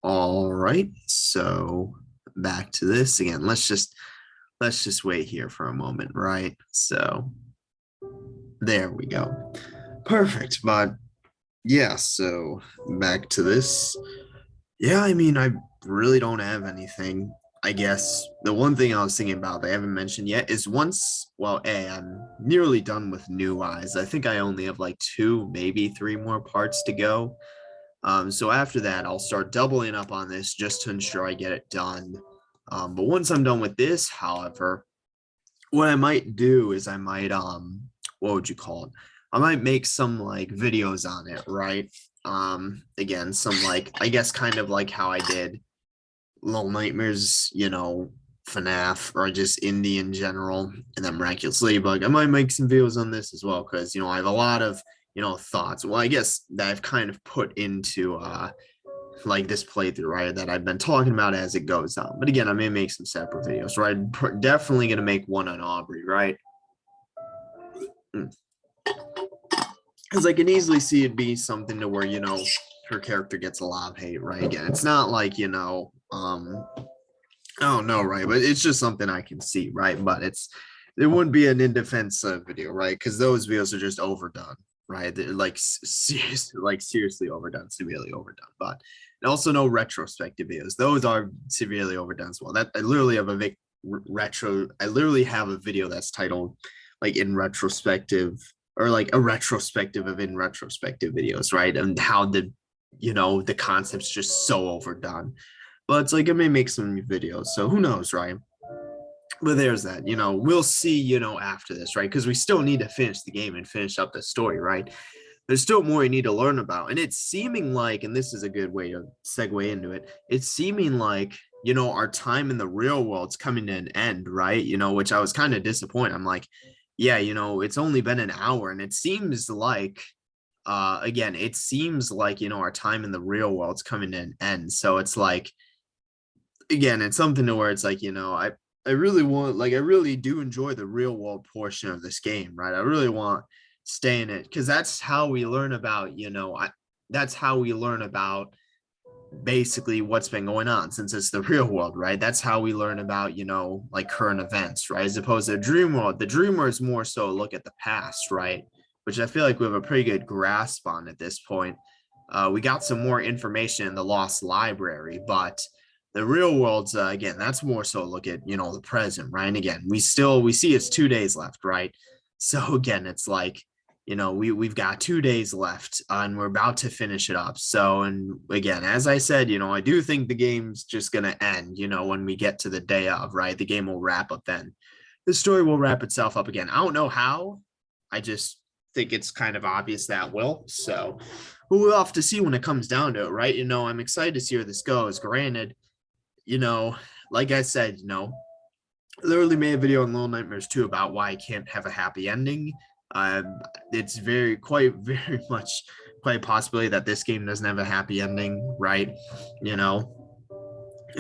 All right, so back to this again. Let's just wait here for a moment, right? So there we go. Perfect. But yeah, so back to this. Yeah, I mean, I really don't have anything. I guess the one thing I was thinking about that I haven't mentioned yet is I'm nearly done with New Eyes. I think I only have like two, maybe three more parts to go. So after that, I'll start doubling up on this just to ensure I get it done. But once I'm done with this, however, what I might do is what would you call it? I might make some like videos on it, right? Again, some like I guess kind of like how I did Little Nightmares, FNAF or just indie in general, and then Miraculous Ladybug. I might make some videos on this as well because I have a lot of thoughts. Well, I guess that I've kind of put into like this playthrough, right? That I've been talking about as it goes on. But again, I may make some separate videos, right? Definitely gonna make one on Aubrey, right? Because I can easily see it be something to where her character gets a lot of hate, right? Again, it's not like I don't know, right? But it's just something I can see, right? But it wouldn't be an in defense video, right? Because those videos are just overdone, right? They're seriously overdone, severely overdone. But and also no retrospective videos; those are severely overdone as well. That I literally have a retro. I literally have a video that's titled like in retrospective or like a retrospective of in retrospective videos, right? And how the concept's just so overdone. But it's like I may make some videos, so who knows, right? But there's that, we'll see, after this, right? Because we still need to finish the game and finish up the story, right? There's still more you need to learn about. And it's seeming like, and this is a good way to segue into it, it's seeming like, our time in the real world's coming to an end, right? Which I was kind of disappointed. I'm like, yeah, it's only been an hour, and it seems like again, it seems like, our time in the real world's coming to an end. So it's like, again, it's something to where it's like, I really want, like, I really do enjoy the real world portion of this game, right? I really want stay in it because that's how we learn about, that's how we learn about basically what's been going on since it's the real world, right? That's how we learn about, like current events, right? As opposed to the dream world. The dream world is more so a look at the past, right? Which I feel like we have a pretty good grasp on at this point. We got some more information in the Lost Library, but the real world's again, that's more so a look at the present, right? And again, we see it's 2 days left, right? So again, it's like we've got 2 days left and we're about to finish it up. So, and again, as I said, I do think the game's just gonna end, when we get to the day of, right? The game will wrap up then. The story will wrap itself up again. I don't know how. I just think it's kind of obvious that will. So we'll have to see when it comes down to it, right? I'm excited to see where this goes. Granted, like I said, literally made a video on Little Nightmares 2 about why I can't have a happy ending. It's very much quite a possibility that this game doesn't have a happy ending, right? I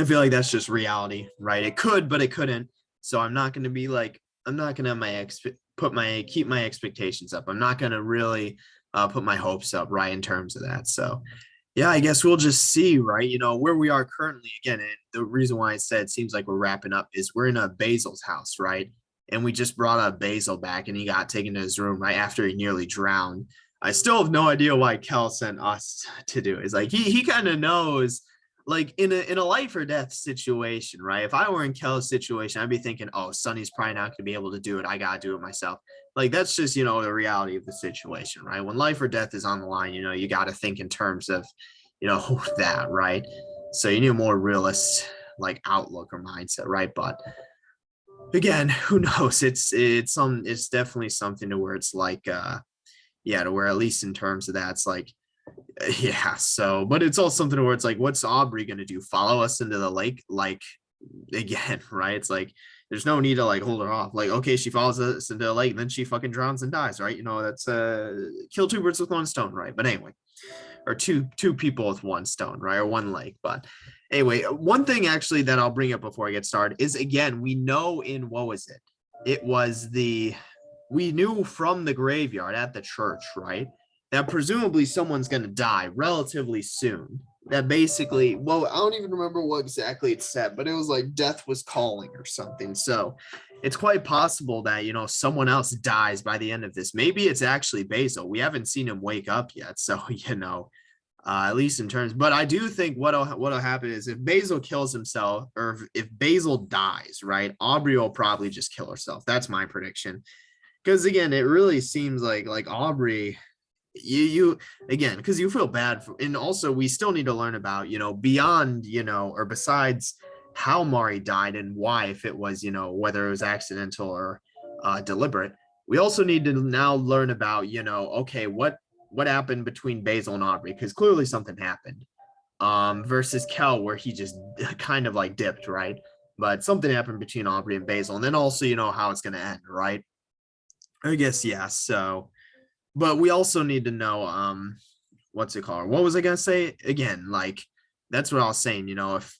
feel like that's just reality, right? It could, but it couldn't. So I'm not going to be like, I'm not going to keep my expectations up. I'm not going to really put my hopes up, right, in terms of that. So yeah, I guess we'll just see, right? Where we are currently again. And the reason why I said it seems like we're wrapping up is we're in a Basil's house, right? And we just brought up Basil back and he got taken to his room right after he nearly drowned. I still have no idea why Kel sent us to do it. It's like he kind of knows, like in a life or death situation, right? If I were in Kel's situation, I'd be thinking, oh, Sonny's probably not going to be able to do it. I got to do it myself. Like that's just, the reality of the situation, right? When life or death is on the line, you got to think in terms of, that, right? So you need a more realist like outlook or mindset, right? But again, who knows? It's definitely something to where it's like yeah, to where at least in terms of that, it's like yeah. So, but it's also something where it's like, what's Aubrey gonna do? Follow us into the lake? Like again, right? It's like there's no need to like hold her off. Like, okay, she follows us into the lake, and then she fucking drowns and dies, right? That's kill two birds with one stone, right? But anyway, or two people with one stone, right? Or one lake. But anyway, one thing actually that I'll bring up before I get started is again, we know in what was it? It was we knew from the graveyard at the church, right? That presumably someone's gonna die relatively soon, that basically, well, I don't even remember what exactly it said, but it was like death was calling or something. So it's quite possible that, someone else dies by the end of this. Maybe it's actually Basil. We haven't seen him wake up yet. So, at least in terms, but I do think what'll happen is if Basil kills himself, or if Basil dies, right, Aubrey will probably just kill herself. That's my prediction. Because again, it really seems like Aubrey, you again, because you feel bad for, and also we still need to learn about, beyond, or besides how Mari died and why, if it was, whether it was accidental or deliberate. We also need to now learn about, okay, what happened between Basil and Aubrey, because clearly something happened. Versus Kel, where he just kind of like dipped, right? But something happened between Aubrey and Basil, and then also, how it's gonna end, right? I guess, yeah. So, but we also need to know, what's it called? What was I gonna say again? Like, that's what I was saying. If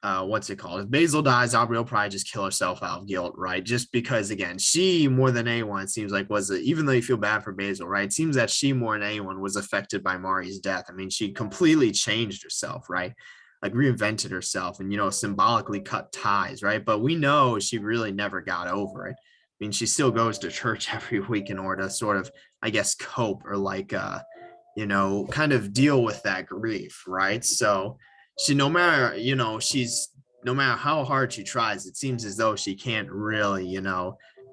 what's it called? If Basil dies, Aubrey will probably just kill herself out of guilt, right? Just because, again, she more than anyone, it seems like, even though you feel bad for Basil, right? It seems that she more than anyone was affected by Mari's death. I mean, she completely changed herself, right? Like reinvented herself and, symbolically cut ties, right? But we know she really never got over it. I mean, she still goes to church every week in order to sort of, I guess, cope or like, kind of deal with that grief, right? So, she no matter she's no matter how hard she tries, it seems as though she can't really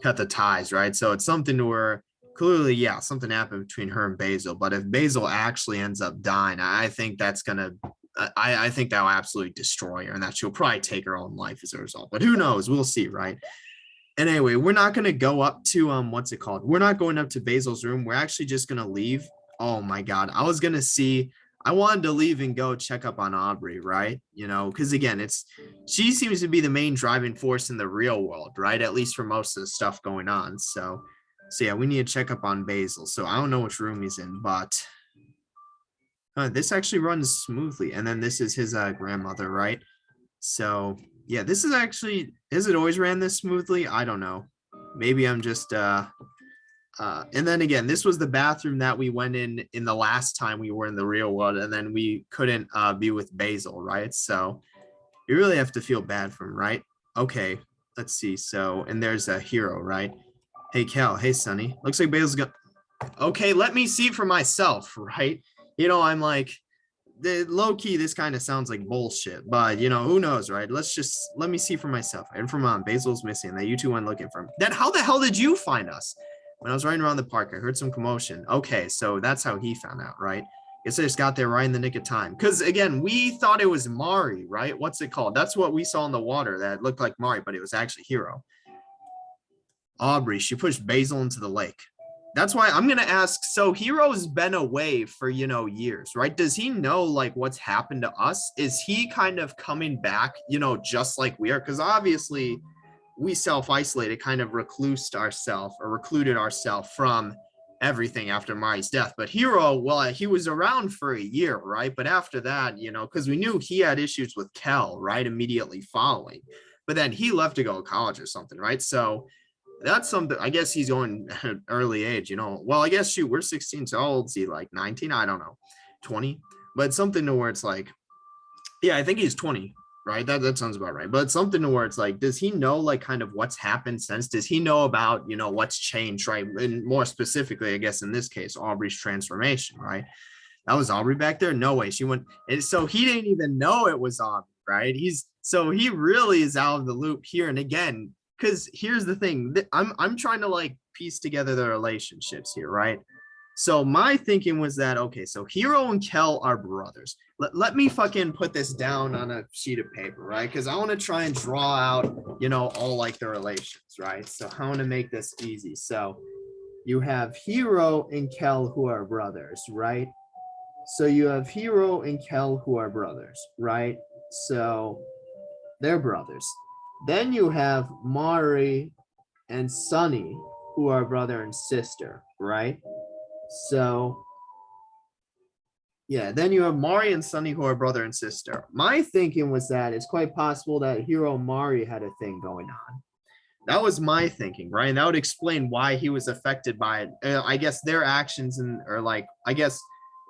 cut the ties, right? So it's something where clearly, yeah, something happened between her and Basil. But if Basil actually ends up dying, I think that's gonna I think that will absolutely destroy her, and that she'll probably take her own life as a result. But who knows? We'll see, right? And anyway, we're not gonna go up to what's it called? We're not going up to Basil's room. We're actually just gonna leave. Oh my god, I wanted to leave and go check up on Aubrey, right? Because again, she seems to be the main driving force in the real world, right? At least for most of the stuff going on. So yeah, we need to check up on Basil. So I don't know which room he's in, but this actually runs smoothly. And then this is his grandmother, right? So yeah, this is actually, has it always ran this smoothly? I don't know. Maybe I'm just and then again, this was the bathroom that we went in the last time we were in the real world, and then we couldn't be with Basil, right? So you really have to feel bad for him, right? Okay, let's see. So, and there's a hero, right? Hey, Cal. Hey, Sonny. Looks like Basil's got. Okay, let me see for myself, right? I'm like, the low key, this kind of sounds like bullshit, but who knows, right? Let me see for myself. And from Basil's missing. That you two went looking for him. Then how the hell did you find us? When I was riding around the park, I heard some commotion. Okay, so that's how he found out, right? Guess I just got there right in the nick of time. Because again, we thought it was Mari, right? What's it called? That's what we saw in the water that looked like Mari, but it was actually Hero. Aubrey, she pushed Basil into the lake. That's why I'm gonna ask. So Hero's been away for years, right? Does he know like what's happened to us? Is he kind of coming back, just like we are? Because obviously we self-isolated, kind of recluded ourselves from everything after Mari's death. But Hero, well, he was around for a year, right? But after that, because we knew he had issues with Kel, right? Immediately following. But then he left to go to college or something, right? So that's something, I guess he's going at an early age, Well, I guess we're 16, so how old is he? Like 19? I don't know. 20? But something to where it's like, yeah, I think he's 20, right? That sounds about right. But something to where it's like, does he know like kind of what's happened since? Does he know about, what's changed, right? And more specifically, I guess in this case, Aubrey's transformation, right? That was Aubrey back there? No way. She went, and so he didn't even know it was Aubrey, right? So he really is out of the loop here. And again, because here's the thing, I'm trying to like piece together the relationships here, right? So my thinking was that, okay, so Hero and Kel are brothers. Let me fucking put this down on a sheet of paper, right? Because I want to try and draw out, all like the relations, right? So I want to make this easy. So you have Hero and Kel who are brothers, right? So you have Hero and Kel who are brothers, right? So they're brothers. Then you have Mari and Sunny who are brother and sister, right? So yeah, then you have Mari and Sunny who are brother and sister. My thinking was that it's quite possible that Hero Mari had a thing going on. That was my thinking, right? And that would explain why he was affected by it. I guess their actions or like, I guess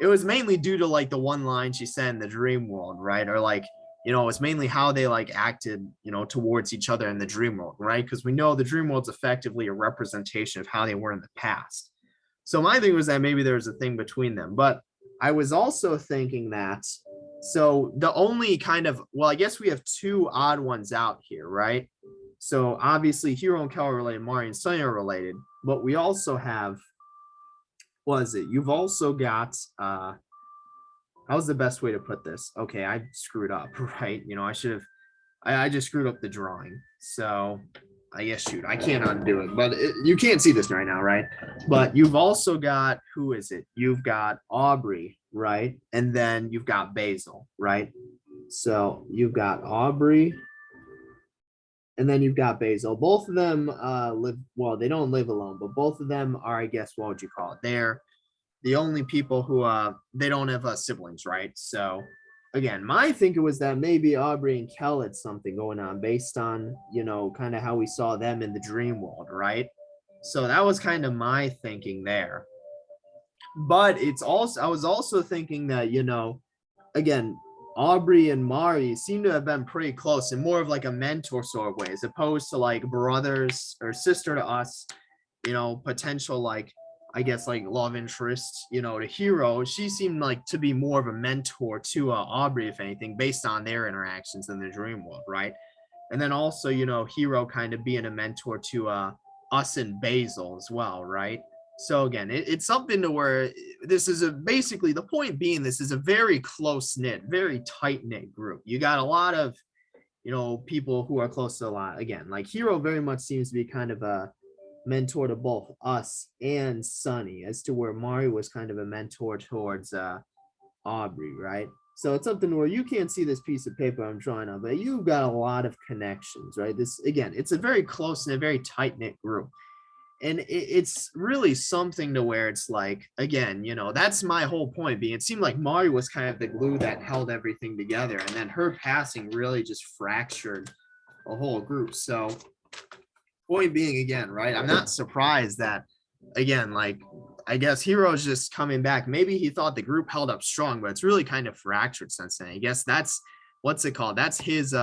it was mainly due to like the one line she said in the dream world, right? Or like, it's mainly how they like acted, towards each other in the dream world, right? Because we know the dream world's effectively a representation of how they were in the past. So my thing was that maybe there was a thing between them, but I was also thinking that, so the only kind of, well, I guess we have two odd ones out here, right? So obviously Hero and Kel are related, Mari and Sunny are related, but we also have, what is it? You've also got, how's the best way to put this? Okay, I screwed up, right? I should have, I just screwed up the drawing. So I guess, shoot, I can't undo it, but you can't see this right now, right? But you've also got, who is it? You've got Aubrey, right? And then you've got Basil, right? So you've got Aubrey, and then you've got Basil. Both of them live, well, they don't live alone, but both of them are, I guess, what would you call it? They're the only people who they don't have siblings, right? So again, my thinking was that maybe Aubrey and Kel had something going on based on, kind of how we saw them in the dream world, right? So that was kind of my thinking there. But it's also, I was also thinking that, again, Aubrey and Mari seem to have been pretty close in more of like a mentor sort of way, as opposed to like brothers or sister to us, potential like, I guess, like love interest, to Hero. She seemed like to be more of a mentor to Aubrey, if anything, based on their interactions in the dream world, right? And then also, Hero kind of being a mentor to us and Basil as well, right? So again, it's something to where this is basically the point being, this is a very close knit, very tight knit group. You got a lot of, people who are close to a lot. Again, like Hero very much seems to be kind of a mentor to both us and Sunny, as to where Mari was kind of a mentor towards Aubrey, right? So it's something where you can't see this piece of paper I'm drawing on, but you've got a lot of connections, right? This, again, it's a very close and a very tight-knit group. And it's really something to where it's like, again, that's my whole point being, it seemed like Mari was kind of the glue that held everything together. And then her passing really just fractured a whole group. So point being, again, right, I'm not surprised that, again, like, I guess Hero's just coming back. Maybe he thought the group held up strong, but it's really kind of fractured since then. I guess that's, what's it called? That's his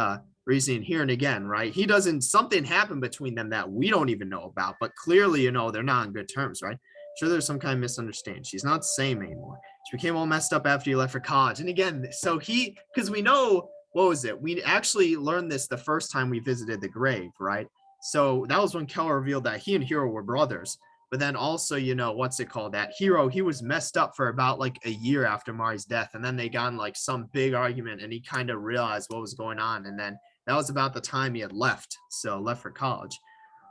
reasoning here. And again, right, he doesn't, something happened between them that we don't even know about, but clearly, they're not on good terms, right? Sure, there's some kind of misunderstanding. She's not the same anymore. She became all messed up after he left for college. And again, so because we know, what was it? We actually learned this the first time we visited the grave, right? So that was when Keller revealed that he and Hero were brothers. But then also, what's it called? That Hero, he was messed up for about like a year after Mari's death. And then they got in like some big argument and he kind of realized what was going on. And then that was about the time he had left. So left for college.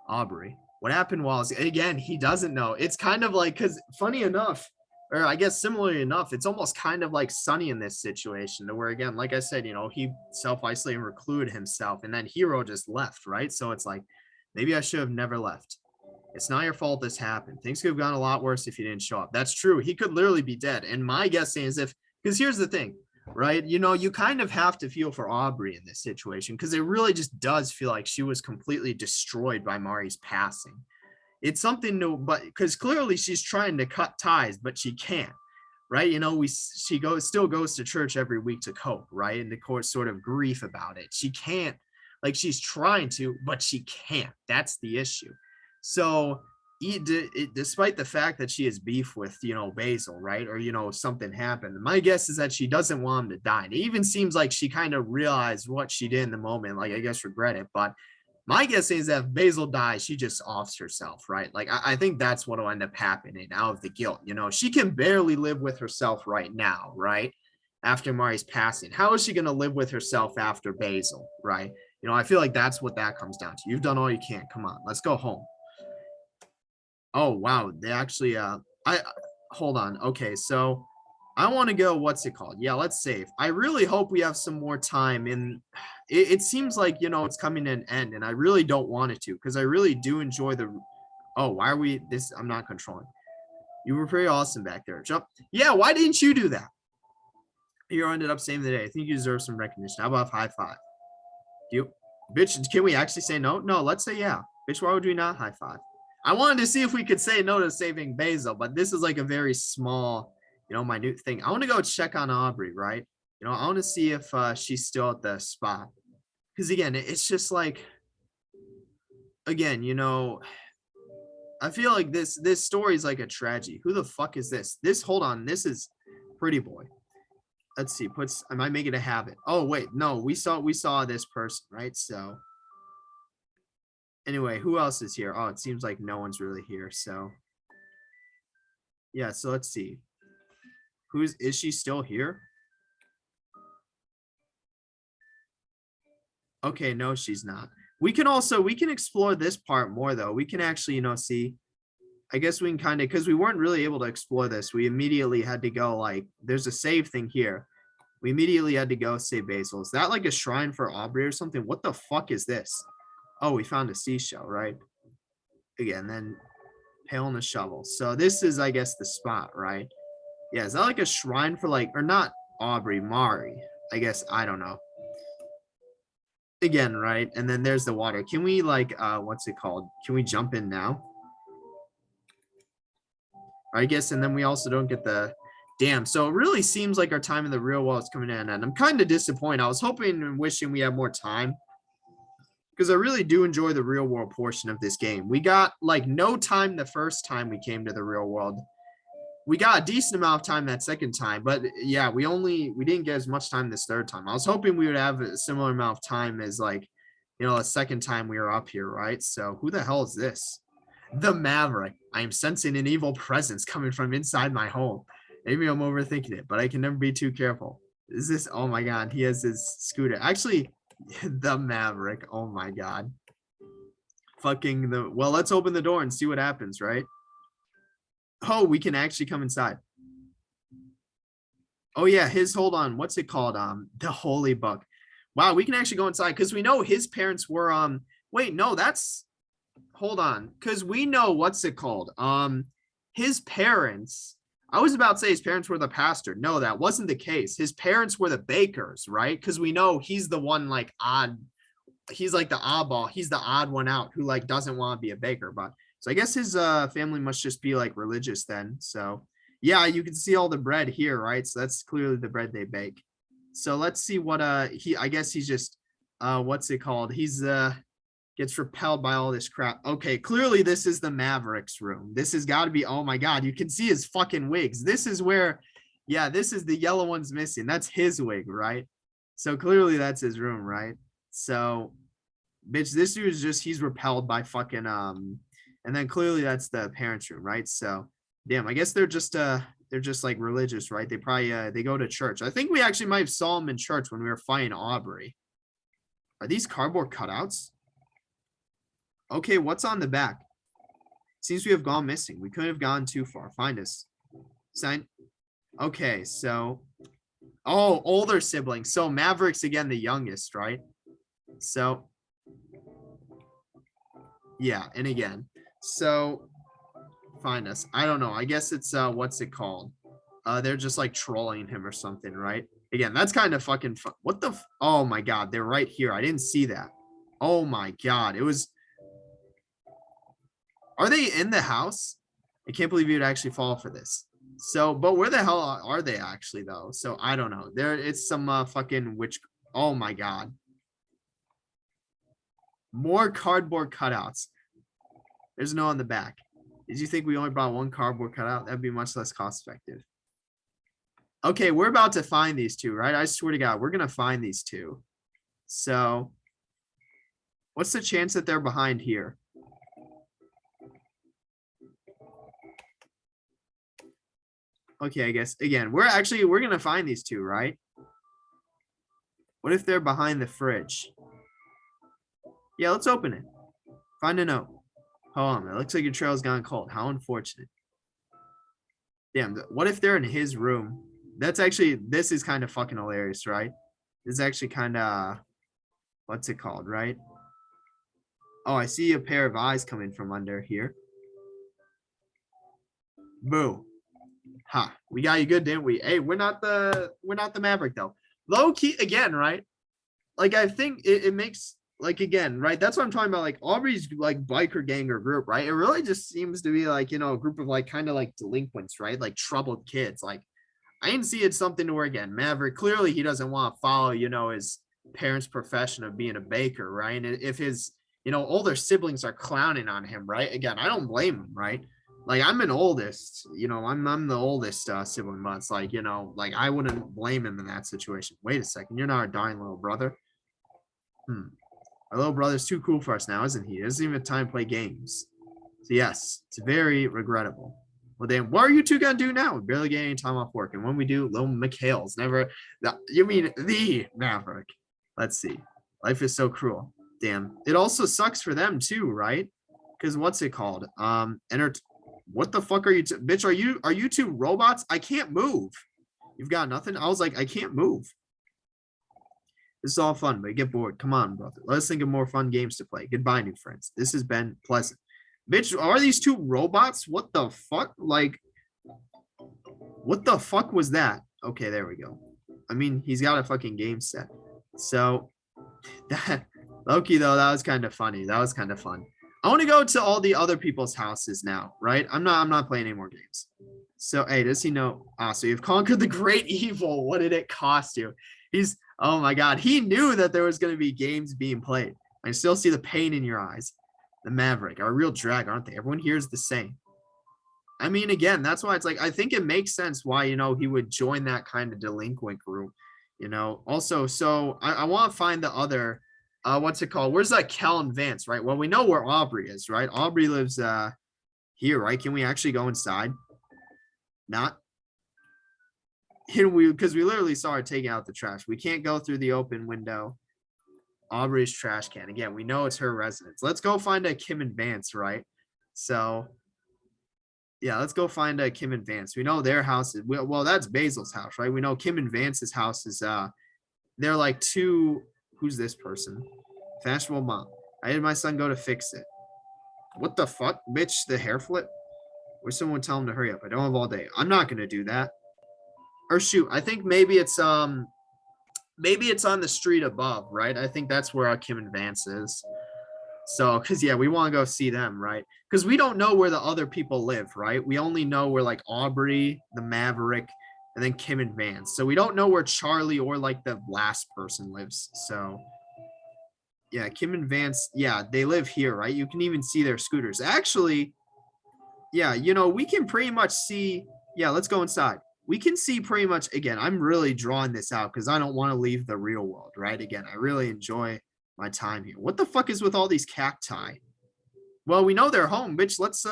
Aubrey. What happened was, again, he doesn't know. It's kind of like, because funny enough, or I guess similarly enough, it's almost kind of like Sunny in this situation, to where, again, like I said, he self-isolated and recluded himself, and then Hero just left, right? So it's like, maybe I should have never left. It's not your fault this happened. Things could have gone a lot worse if you didn't show up. That's true. He could literally be dead. And my guessing is because here's the thing, right? You kind of have to feel for Aubrey in this situation, because it really just does feel like she was completely destroyed by Mari's passing. It's something new, but because clearly she's trying to cut ties, but she can't, right? She still goes to church every week to cope, right? And the course sort of grief about it. She can't, like, she's trying to, but she can't. That's the issue. So despite the fact that she has beef with, Basil, right? Or, something happened. My guess is that she doesn't want him to die. And it even seems like she kind of realized what she did in the moment, like, I guess, regret it. But my guess is that if Basil dies, she just offs herself, right? Like, I think that's what will end up happening out of the guilt. She can barely live with herself right now, right? After Mari's passing. How is she going to live with herself after Basil, right? I feel like that's what that comes down to. You've done all you can. Come on, let's go home. Oh, wow. They actually, hold on. Okay, so I want to go, what's it called? Yeah, let's save. I really hope we have some more time. And it seems like, it's coming to an end, and I really don't want it to, because I really do enjoy oh, why are we, I'm not controlling. You were pretty awesome back there. Jump. Yeah, why didn't you do that? You ended up saving the day. I think you deserve some recognition. How about high five? Bitch, can we actually say no? No, let's say yeah. Bitch, why would we not high five? I wanted to see if we could say no to saving Basil, but this is like a very small, my new thing. I want to go check on Aubrey, right? I want to see if she's still at the spot. Because again, it's just like, again, I feel like this story is like a tragedy. Who the fuck is this? Hold on, this is Pretty Boy. Let's see, I might make it a habit. Oh wait, no, we saw this person, right? So anyway, who else is here? Oh, it seems like no one's really here. So yeah, so let's see. Is she still here? Okay, no, she's not. We can explore this part more though. We can actually, see. I guess we can kind of, because we weren't really able to explore this. We immediately had to go like, there's a save thing here. We immediately had to go save Basil. Is that like a shrine for Aubrey or something? What the fuck is this? Oh, we found a seashell, right? Again, then pail and a shovel. So this is, I guess, the spot, right? Yeah, is that like a shrine for like, or not Aubrey, Mari? I guess, I don't know. Again, right? And then there's the water. Can we like, what's it called? Can we jump in now? I guess, and then we also don't get the damn. So it really seems like our time in the real world is coming in, and I'm kind of disappointed. I was hoping and wishing we had more time because I really do enjoy the real world portion of this game. We got like no time the first time we came to the real world. We got a decent amount of time that second time, but yeah, we didn't get as much time this third time. I was hoping we would have a similar amount of time as like, a second time we were up here, right? So who the hell is this? The Maverick. I am sensing an evil presence coming from inside my home. Maybe I'm overthinking it, but I can never be too careful. Is this? Oh my God, he has his scooter. Actually, the Maverick. Oh my God. Well, let's open the door and see what happens, right? Oh, we can actually come inside. Oh yeah, hold on. What's it called? The Holy Book. Wow, we can actually go inside because we know his parents were wait, no, hold on, because we know what's it called? His parents, I was about to say his parents were the pastor. No, that wasn't the case. His parents were the bakers, right? Because we know he's the one like odd, he's like the oddball, he's the odd one out who like doesn't want to be a baker. But so I guess his family must just be like religious then. So yeah, you can see all the bread here, right? So that's clearly the bread they bake. So let's see what I guess he's just what's it called? He's gets repelled by all this crap. Okay, clearly this is the Mavericks room. This has got to be, oh my God, you can see his fucking wigs. This is where, yeah, this is the yellow one's missing. That's his wig, right? So clearly that's his room, right? So, bitch, this dude is just, he's repelled by fucking, and then clearly that's the parents' room, right? So, damn, I guess they're just like religious, right? They probably, they go to church. I think we actually might have saw them in church when we were fighting Aubrey. Are these cardboard cutouts? Okay, what's on the back? Seems we have gone missing. We couldn't have gone too far. Find us. Sign. Okay, so. Oh, older siblings. So Maverick's again the youngest, right? So. Yeah, and again. So. Find us. I don't know. I guess it's, what's it called? They're just like trolling him or something, right? Again, that's kind of fucking fun. What the? Oh my God, they're right here. I didn't see that. Oh my God, it was. Are they in the house? I can't believe you'd actually fall for this. So, but where the hell are they actually though? So I don't know. It's some fucking witch. Oh my God. More cardboard cutouts. There's no on the back. Did you think we only brought one cardboard cutout? That'd be much less cost effective. Okay, we're about to find these two, right? I swear to God, we're going to find these two. So what's the chance that they're behind here? Okay, I guess, again, we're going to find these two, right? What if they're behind the fridge? Yeah, let's open it. Find a note. Hold on, it looks like your trail's gone cold. How unfortunate. Damn, what if they're in his room? This is kind of fucking hilarious, right? This is actually kind of, what's it called, right? Oh, I see a pair of eyes coming from under here. Boo. Ha, we got you good, didn't we? Hey, we're not the Maverick though. Low key again, right? Like I think it makes, like, again, right? That's what I'm talking about. Like Aubrey's like biker gang or group, right? It really just seems to be like, a group of like kind of like delinquents, right? Like troubled kids. Like I can see it's something to where, again, Maverick, clearly he doesn't want to follow, his parents' profession of being a baker, right? And if his, older siblings are clowning on him, right? Again, I don't blame him, right? Like I'm an oldest, I'm the oldest sibling, but it's like, like I wouldn't blame him in that situation. Wait a second, you're not our dying little brother. Our little brother's too cool for us now, isn't he? He doesn't even have time to play games. So yes, it's very regrettable. Well, then what are you two gonna do now? We barely get any time off work, and when we do, little Mikhail's never. You mean the Maverick? Let's see. Life is so cruel. Damn. It also sucks for them too, right? Because what's it called? What the fuck are you, bitch? Are you two robots? I can't move. You've got nothing. I was like, I can't move. This is all fun, but get bored. Come on, brother. Let us think of more fun games to play. Goodbye, new friends. This has been pleasant. Bitch, are these two robots? What the fuck? Like, what the fuck was that? Okay, there we go. I mean, he's got a fucking game set. So, that Loki, though, that was kind of funny. That was kind of fun. I want to go to all the other people's houses now, right? I'm not playing any more games. So, hey, does he know? So you've conquered the great evil. What did it cost you? Oh my God. He knew that there was going to be games being played. I still see the pain in your eyes. The Maverick are a real drag, aren't they? Everyone here is the same. I mean, again, that's why it's like, I think it makes sense why, he would join that kind of delinquent group, Also, so I want to find the other, what's it called? Where's that Kel and Vance, right? Well, we know where Aubrey is, right? Aubrey lives here, right? Can we actually go inside? Not. Because we literally saw her taking out the trash. We can't go through the open window. Aubrey's trash can. Again, we know it's her residence. Let's go find a Kim and Vance, right? So, yeah, let's go find a Kim and Vance. We know their house is, well, that's Basil's house, right? We know Kim and Vance's house is, they're like two, who's this person? Fashionable mom. I had my son go to fix it. What the fuck, bitch? The hair flip? Wish someone would tell him to hurry up. I don't have all day. I'm not going to do that. Or shoot, I think maybe it's on the street above, right? I think that's where Kim and Vance is. So, because yeah, we want to go see them, right? Because we don't know where the other people live, right? We only know where like Aubrey, the Maverick, and then Kim and Vance. So we don't know where Charlie or like the last person lives. So yeah, Kim and Vance, yeah, they live here, right? You can even see their scooters. Actually, yeah, we can pretty much see, yeah, let's go inside. We can see pretty much, again, I'm really drawing this out because I don't want to leave the real world, right? Again, I really enjoy my time here. What the fuck is with all these cacti? Well, we know they're home, bitch. Let's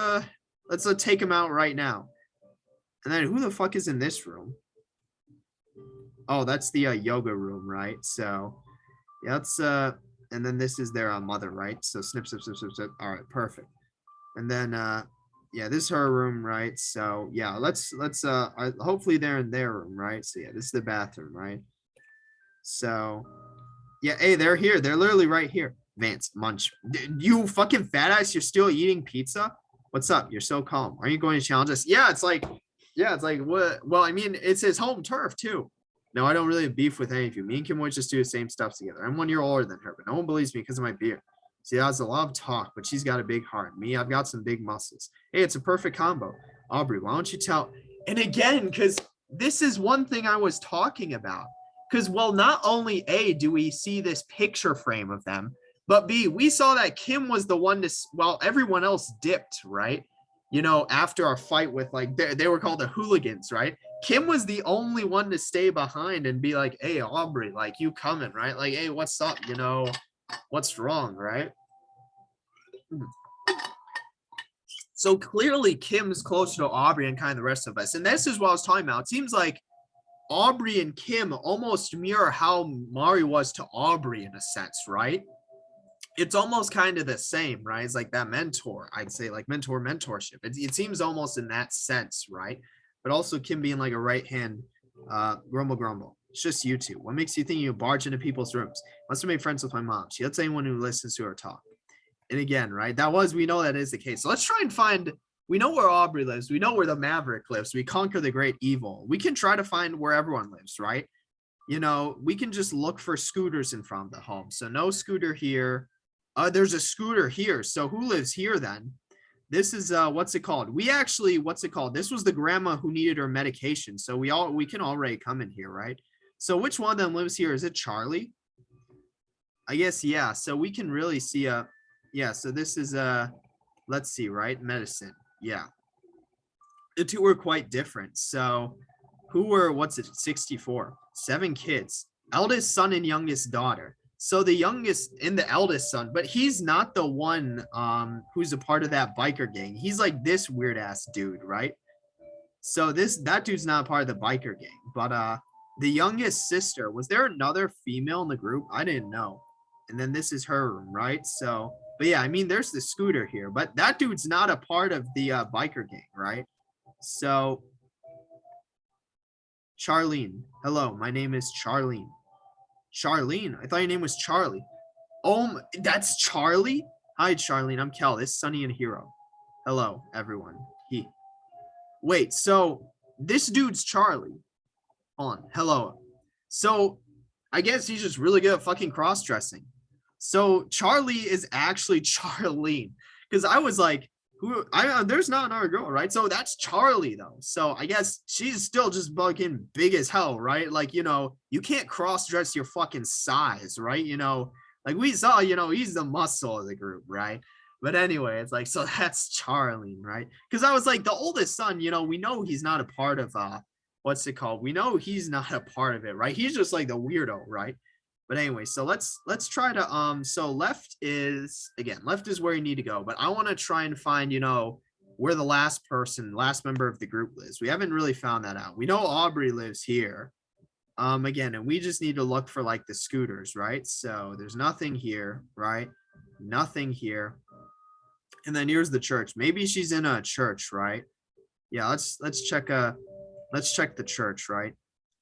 take them out right now. And then who the fuck is in this room? Oh, that's the yoga room, right? So yeah, let's and then this is their mother, right? So snip, snip, snip, snip, snip. All right, perfect. And then yeah, this is her room, right? So yeah, let's hopefully they're in their room, right? So yeah, this is the bathroom, right? So yeah, hey, they're here. They're literally right here. Vance, munch. You fucking fat ass, you're still eating pizza? What's up? You're so calm. Are you going to challenge us? Yeah, it's like what? Well, I mean, it's his home turf too. No, I don't really have beef with any of you. Me and Kim would just do the same stuff together. I'm 1 year older than her, but no one believes me because of my beard. See, that's a lot of talk, but she's got a big heart. Me, I've got some big muscles. Hey, it's a perfect combo. Aubrey, why don't you tell? And again, because this is one thing I was talking about. Because, well, not only A, do we see this picture frame of them, but B, we saw that Kim was the one to, well, everyone else dipped, right? After our fight with, like, they were called the hooligans, right? Kim was the only one to stay behind and be like, hey, Aubrey, like, you coming, right? Like, hey, what's up? What's wrong, right? So clearly Kim's closer to Aubrey and kind of the rest of us. And this is what I was talking about. It seems like Aubrey and Kim almost mirror how Mari was to Aubrey in a sense, right? It's almost kind of the same, right? It's like that mentor, I'd say, like mentorship. It seems almost in that sense, right? But also Kim being like a right hand grumble. It's just you two. What makes you think you barge into people's rooms? Must have made friends with my mom. She lets anyone who listens to her talk. And again, right? We know that is the case. So let's try and find, we know where Aubrey lives. We know where the Maverick lives. We conquer the great evil. We can try to find where everyone lives, right? We can just look for scooters in front of the home. So no scooter here. There's a scooter here. So who lives here then? This is what's it called? We actually, what's it called? This was the grandma who needed her medication. So we can already come in here, right? So which one of them lives here? Is it Charlie? I guess, yeah. So we can really see yeah, so this is let's see, right? Medicine. Yeah. The two were quite different. So who were, what's it, 64, 7 kids, eldest son and youngest daughter. So the youngest and the eldest son, but he's not the one who's a part of that biker gang. He's like this weird ass dude, right? So that dude's not part of the biker gang. But the youngest sister, was there another female in the group? I didn't know. And then this is her room, right? So, but yeah, I mean, there's the scooter here, but that dude's not a part of the biker gang, right? So Charlene, hello, my name is Charlene. Charlene, I thought your name was Charlie. Oh, that's Charlie? Hi, Charlene, I'm Kel. This is Sunny and Hero. Hello, everyone. Wait, so this dude's Charlie. Hold on, hello. So I guess he's just really good at fucking cross-dressing. So Charlie is actually Charlene. Because I was like, there's not another girl, right? So that's Charlie though. So I guess she's still just fucking big as hell, right? Like, you can't cross dress your fucking size, right? Like we saw, he's the muscle of the group, right? But anyway, it's like, so that's Charlie, right? Because I was like, the oldest son, we know he's not a part of what's it called? We know he's not a part of it, right? He's just like the weirdo, right? But anyway, so let's try to so left is where you need to go, but I want to try and find, where the last member of the group lives. We haven't really found that out. We know Aubrey lives here. Again, and we just need to look for like the scooters, right? So there's nothing here, right? Nothing here. And then here's the church. Maybe she's in a church, right? Yeah, let's check the church, right?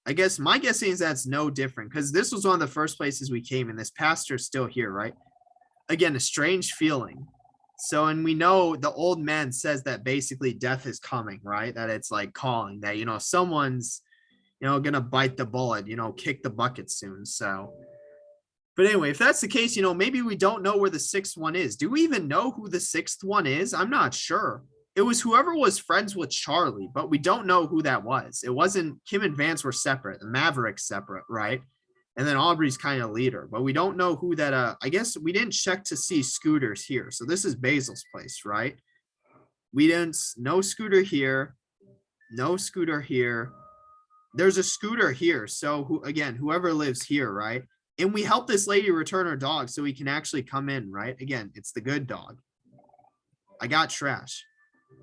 I guess my guessing is that's no different because this was one of the first places we came and this pastor's still here, right? Again, a strange feeling. So, and we know the old man says that basically death is coming, right? That it's like calling that, someone's, gonna bite the bullet, kick the bucket soon. So, but anyway, if that's the case, maybe we don't know where the sixth one is. Do we even know who the sixth one is? I'm not sure. It was whoever was friends with Charlie, but we don't know who that was. It wasn't, Kim and Vance were separate, the Mavericks separate, right? And then Aubrey's kind of leader, but we don't know who that, I guess we didn't check to see scooters here. So this is Basil's place, right? No scooter here, no scooter here. There's a scooter here. So whoever lives here, right? And we help this lady return her dog so we can actually come in, right? Again, it's the good dog. I got trash.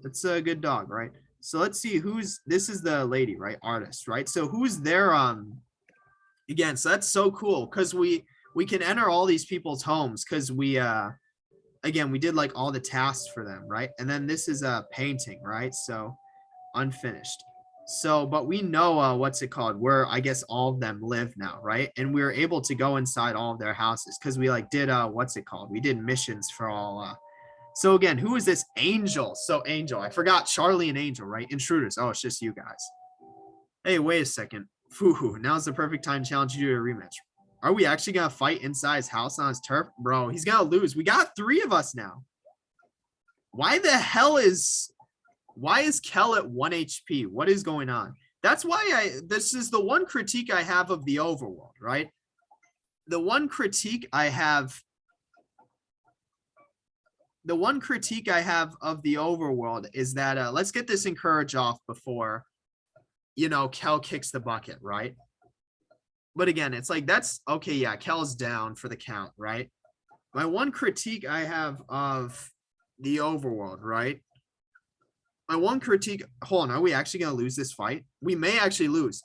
That's a good dog, right? So let's see this is the lady, right? Artist, right? So who's there? Again, so that's so cool because we can enter all these people's homes because we did like all the tasks for them, right? And then this is a painting, right? So unfinished. So, but we know what's it called? Where I guess all of them live now, right? And we were able to go inside all of their houses because we like did what's it called? We did missions for all so again, who is this Angel? So Angel, I forgot Charlie and Angel, right? Intruders. Oh, it's just you guys. Hey, wait a second. Foo, now's the perfect time to challenge you to a rematch. Are we actually gonna fight inside his house on his turf? Bro, he's gonna lose. We got 3 of us now. Why is Kel at 1 HP? What is going on? That's why this is the one critique I have of the overworld, right? The one critique I have of the overworld is that let's get this encourage off before Kel kicks the bucket, right? But again, it's like that's okay. Yeah, Kel's down for the count, right? My one critique I have of the overworld, right? My one critique, hold on, are we actually gonna lose this fight? We may actually lose.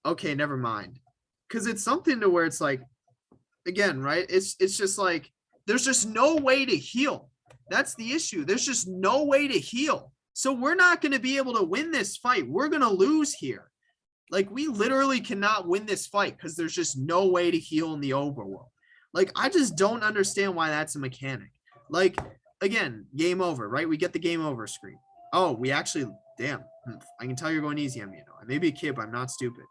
Okay, never mind. Because it's something to where it's like, again, right? It's just like there's just no way to heal. That's the issue. There's just no way to heal. So we're not going to be able to win this fight. We're going to lose here. Like we literally cannot win this fight because there's just no way to heal in the overworld. Like I just don't understand why that's a mechanic. Like again, game over, right? We get the game over screen. Oh, we actually, damn. I can tell you're going easy on me. I may be a kid, but I'm not stupid.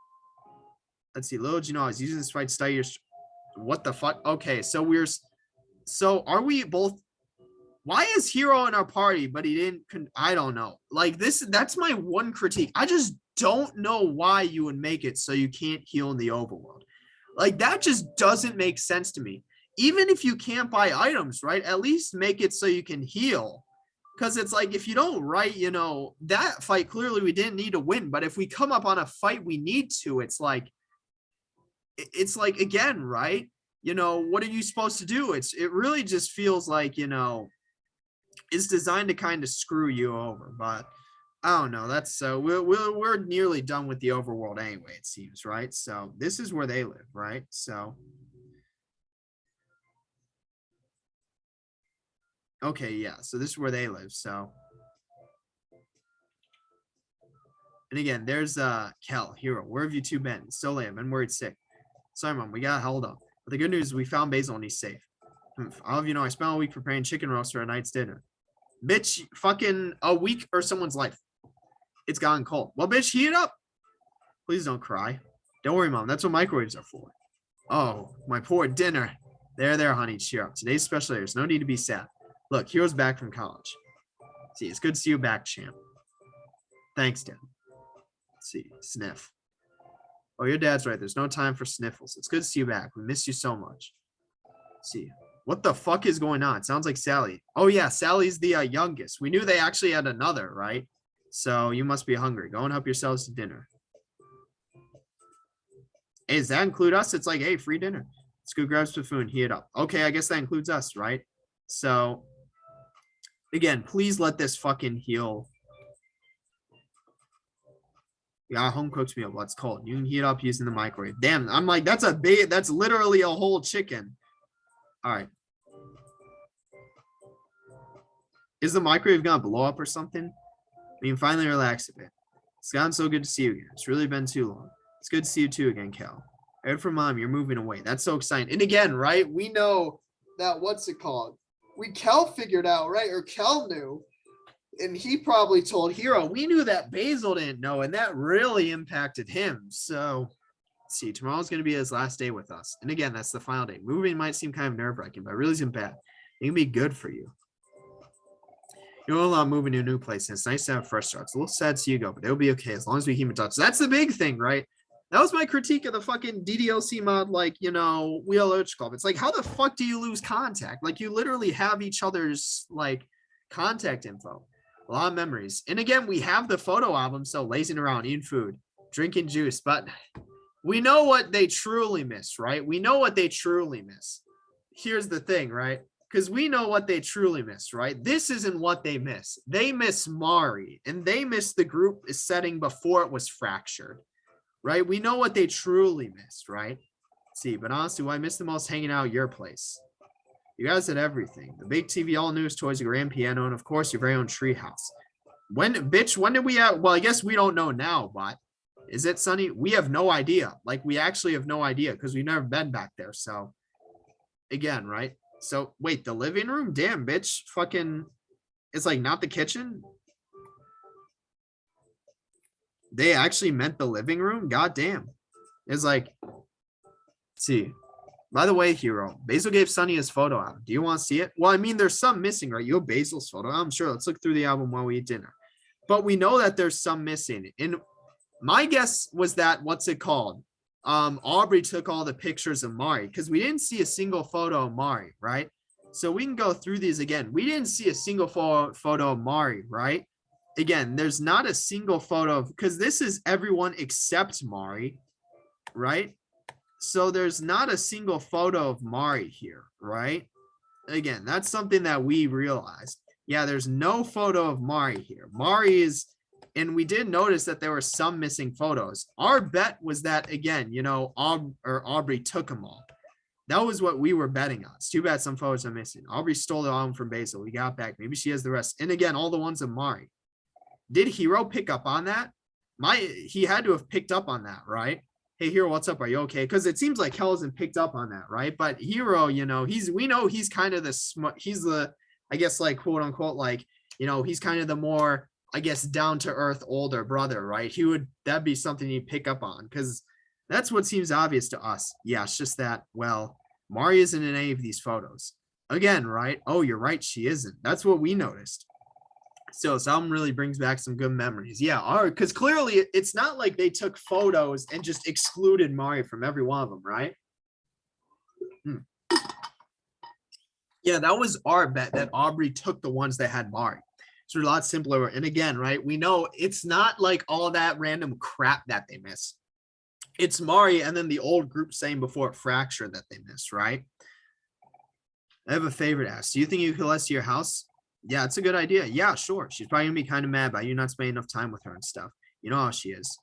Let's see. Little, I was using this fight to study your. What the fuck? Okay, so are we both? Why is Hero in our party, but he didn't? I don't know. Like this, that's my one critique. I just don't know why you would make it so you can't heal in the overworld. Like that just doesn't make sense to me. Even if you can't buy items, right? At least make it so you can heal. Because it's like if you don't, right, that fight clearly we didn't need to win. But if we come up on a fight we need to, it's like again, right? What are you supposed to do? It really just feels like, it's designed to kind of screw you over. But I don't know. That's so we're nearly done with the overworld anyway, it seems, right? So this is where they live, right? So okay, yeah. So this is where they live. So and again, there's Kel, Hero. Where have you two been? So late. I've been worried sick. Sorry, Mom, we got held up. But the good news is we found Basil and he's safe. All of you know I spent a week preparing chicken roast for a night's dinner. Bitch, fucking a week or someone's life. It's gotten cold. Well, bitch, heat it up. Please don't cry. Don't worry, Mom. That's what microwaves are for. Oh, my poor dinner. There, honey. Cheer up. Today's special. There's no need to be sad. Look, Hero's back from college. See, it's good to see you back, champ. Thanks, Dad. Let's see. Sniff. Oh, your dad's right. There's no time for sniffles. It's good to see you back. We miss you so much. Let's see. What the fuck is going on? It sounds like Sally. Oh, yeah. Sally's the youngest. We knew they actually had another, right? So you must be hungry. Go and help yourselves to dinner. Hey, does that include us? It's like, hey, free dinner. Let's go grab some food and heat it up. Okay, I guess that includes us, right? So, again, please let this fucking heal. Yeah, home cooked meal. What's cold? You can heat it up using the microwave. Damn, I'm like, that's literally a whole chicken. All right. Is the microwave gonna blow up or something? We can finally relax a bit. It's gotten so good to see you again. It's really been too long. It's good to see you too again, Cal. I heard from Mom, you're moving away. That's so exciting. And again, right, we know that, what's it called? Cal figured out, right? Or Cal knew. And he probably told Hero. We knew that Basil didn't know, and that really impacted him. So, let's see. Tomorrow's going to be his last day with us. And again, that's the final day. Moving might seem kind of nerve-wracking, but it really isn't bad. It can be good for you. You'll moving to a new place, and it's nice to have a fresh start. It's a little sad to see you go, but it'll be okay as long as we keep in touch. So that's the big thing, right? That was my critique of the fucking DDLC mod, like, Wheel Urge Club. It's like, how the fuck do you lose contact? Like, you literally have each other's, like, contact info. A lot of memories. And again, we have the photo album, so lazing around, eating food, drinking juice, but we know what they truly miss, right? We know what they truly miss. Here's the thing, right? Because we know what they truly miss, right? This isn't what they miss. They miss Mari, and they miss the group setting before it was fractured, right? We know what they truly missed, right? Let's see, but honestly, what I miss the most, hanging out at your place. You guys had everything. The big TV, all news, toys, a grand piano, and of course, your very own treehouse. When did we have, well, I guess we don't know now, but is it sunny? We have no idea. Like, we actually have no idea because we've never been back there. So, again, right? So, wait, the living room? Damn, bitch. Fucking, it's like not the kitchen? They actually meant the living room? God damn. It's like, let's see. By the way, Hero, Basil gave Sunny his photo album. Do you want to see it? Well, I mean, there's some missing, right? You have Basil's photo. I'm sure. Let's look through the album while we eat dinner. But we know that there's some missing. And my guess was that, what's it called? Aubrey took all the pictures of Mari because we didn't see a single photo of Mari, right? So we can go through these again. We didn't see a single photo of Mari, right? Again, there's not a single photo of, because this is everyone except Mari, right? So there's not a single photo of Mari here, right? Again, that's something that we realized. Yeah, there's no photo of Mari here. Mari is, and we did notice that there were some missing photos. Our bet was that, again, Aubrey took them all. That was what we were betting on. It's too bad some photos are missing. Aubrey stole the album from Basil. We got back. Maybe she has the rest. And again, all the ones of Mari. Did Hero pick up on that? He had to have picked up on that, right? Hey, Hero, what's up? Are you okay? Because it seems like Kel hasn't picked up on that, right? But Hero, we know he's kind of the, I guess, like, quote unquote, like, he's kind of the more, I guess, down to earth older brother, right? That'd be something he'd pick up on because that's what seems obvious to us. Yeah, it's just that, well, Mari isn't in any of these photos. Again, right? Oh, you're right. She isn't. That's what we noticed. So some really brings back some good memories. Yeah, because clearly it's not like they took photos and just excluded Mari from every one of them, right? Hmm. Yeah, that was our bet that Aubrey took the ones that had Mari. So a lot simpler. And again, right, we know it's not like all that random crap that they miss. It's Mari and then the old group saying before it fractured that they missed, right? I have a favorite ask. Do you think you could let us to your house? Yeah, it's a good idea. Yeah, sure. She's probably gonna be kind of mad by you not spending enough time with her and stuff. You know how she is.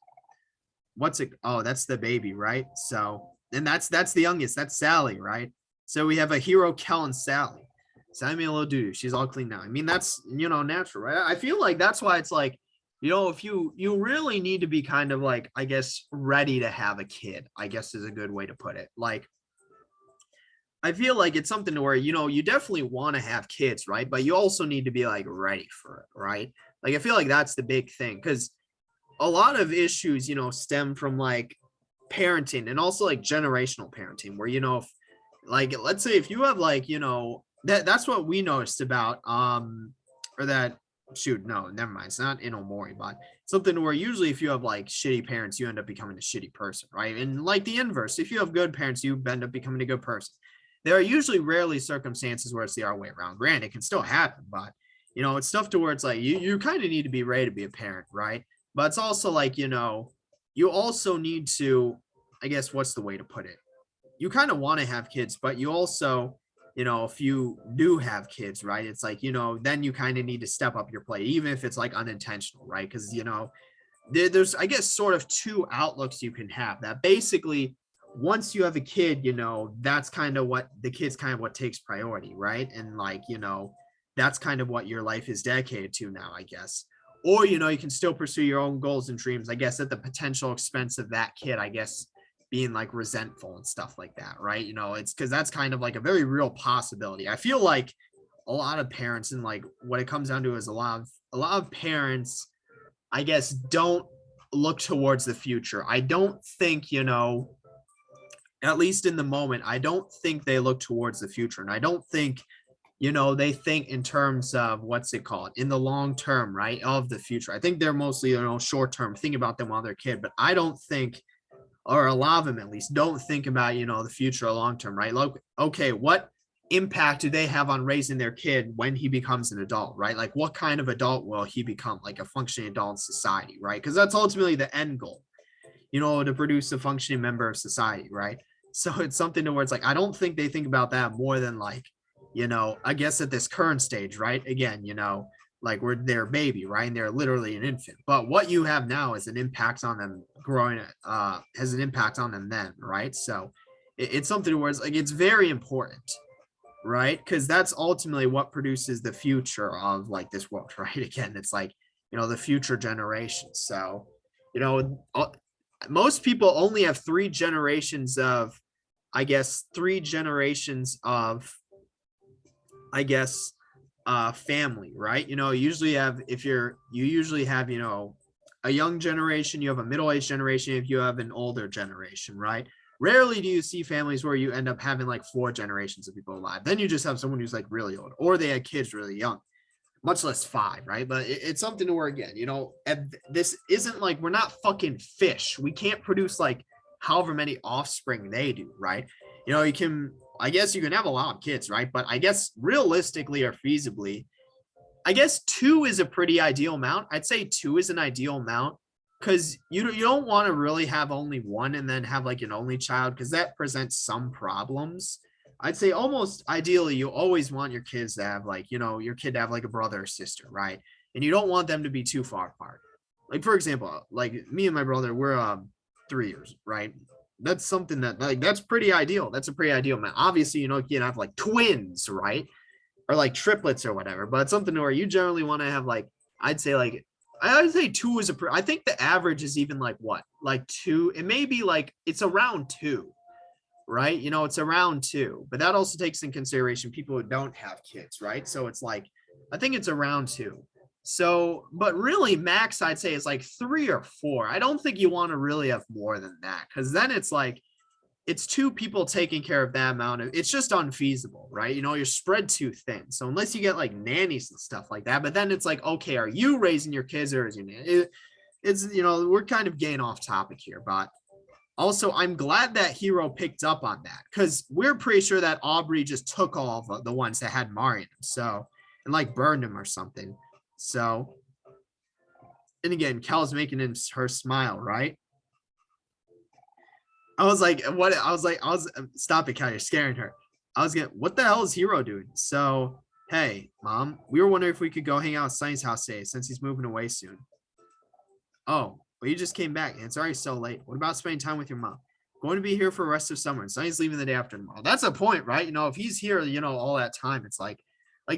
What's it? Oh, that's the baby, right? So, and that's the youngest. That's Sally, right? So we have a hero, Kel and Sally. Sally a little doo. She's all clean now. I mean, that's natural, right? I feel like that's why it's like, if you really need to be kind of like, I guess, ready to have a kid, I guess is a good way to put it. Like, I feel like it's something to where, you definitely want to have kids, right? But you also need to be like ready for it, right? Like, I feel like that's the big thing because a lot of issues, stem from like parenting and also like generational parenting where, if like, let's say if you have like, that's what we noticed about, or that, shoot, no, never mind. It's not in Omori, but something where usually if you have like shitty parents, you end up becoming a shitty person, right? And like the inverse, if you have good parents, you end up becoming a good person. There are usually rarely circumstances where it's the other way around. Granted, it can still happen, but it's stuff to where it's like you kind of need to be ready to be a parent, right? But it's also like, you also need to, I guess, what's the way to put it? You kind of want to have kids, but you also, if you do have kids, right? It's like, then you kind of need to step up your play, even if it's like unintentional, right? Because, there's, I guess, sort of two outlooks you can have that basically once you have a kid, that's kind of what the kid's kind of what takes priority, right? And like, that's kind of what your life is dedicated to now, I guess. Or, you can still pursue your own goals and dreams, I guess, at the potential expense of that kid, I guess, being like resentful and stuff like that, right? It's because that's kind of like a very real possibility. I feel like a lot of parents and like what it comes down to is a lot of parents, I guess, don't look towards the future. I don't think, at least in the moment, I don't think they look towards the future. And I don't think, they think in terms of what's it called in the long term, right? Of the future. I think they're mostly, short term, think about them while they're a kid, but I don't think, or a lot of them at least, don't think about, the future or long term, right? Like, okay, what impact do they have on raising their kid when he becomes an adult, right? Like, what kind of adult will he become, like a functioning adult in society, right? Because that's ultimately the end goal, to produce a functioning member of society, right? So it's something to where it's like, I don't think they think about that more than like, I guess at this current stage, right? Again, like we're their baby, right? And they're literally an infant. But what you have now is an impact on them growing, has an impact on them then, right? So it's something where it's like, it's very important, right? Because that's ultimately what produces the future of like this world, right? Again, it's like, the future generations. So, most people only have three generations of, I guess, I guess, family, right? Usually have, if you usually have, a young generation, you have a middle-aged generation, if you have an older generation, right? Rarely do you see families where you end up having like four generations of people alive. Then you just have someone who's like really old, or they had kids really young, much less five, right? But it's something to where, again, this isn't like, we're not fucking fish. We can't produce like however many offspring they do, right? I guess you can have a lot of kids, right? But I guess realistically or feasibly, I guess two is a pretty ideal amount. I'd say two is an ideal amount because you don't want to really have only one and then have like an only child because that presents some problems. I'd say almost ideally, you always want your kids to have like, your kid to have like a brother or sister, right? And you don't want them to be too far apart. Like, for example, like me and my brother, we're 3 years, right? That's something that like, that's pretty ideal. That's a pretty ideal man. Obviously, you can have like twins, right? Or like triplets or whatever, but it's something where you generally want to have like, I'd say two is I think the average is even like what? Like two, it may be like, it's around two, right? It's around two, but that also takes in consideration people who don't have kids, right? So it's like, I think it's around two. So, but really max, I'd say is like 3 or 4. I don't think you want to really have more than that. Cause then it's like, it's two people taking care of that amount of, it's just unfeasible, right? You know, you're spread too thin. So unless you get like nannies and stuff like that, but then it's like, okay, are you raising your kids or is your nanny? It's, you know, we're kind of getting off topic here, but also I'm glad that Hero picked up on that because we're pretty sure that Aubrey just took all of the ones that had Mari in them. So, and like burned him or something. So, and again, Kel's making her smile, right? I was like, what? I was stop it, Cal. You're scaring her. I was getting, what the hell is Hero doing? So, hey, Mom, we were wondering if we could go hang out at Sunny's house today since he's moving away soon. Oh, but you just came back and it's already so late. What about spending time with your mom? Going to be here for the rest of summer and Sunny's leaving the day after tomorrow. That's a point, right? You know, if he's here, you know, all that time, it's like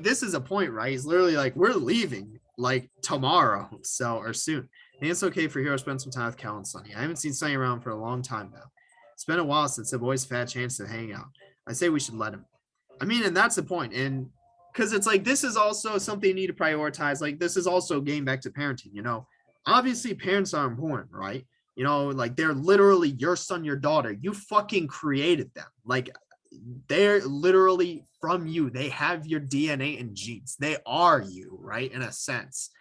this is a point, right? He's literally like, we're leaving like tomorrow, so or soon. And it's okay for Hero to spend some time with Cal and Sunny. I haven't seen Sunny around for a long time now. It's been a while since the boys have had a chance to hang out. I say we should let him. I mean, and that's the point. And because it's like, this is also something you need to prioritize. Like, this is also getting back to parenting, you know. Obviously, parents are important, right? You know, like they're literally your son, your daughter. You fucking created them. Like, they're literally from you. They have your DNA and genes. They are you, right? In a sense.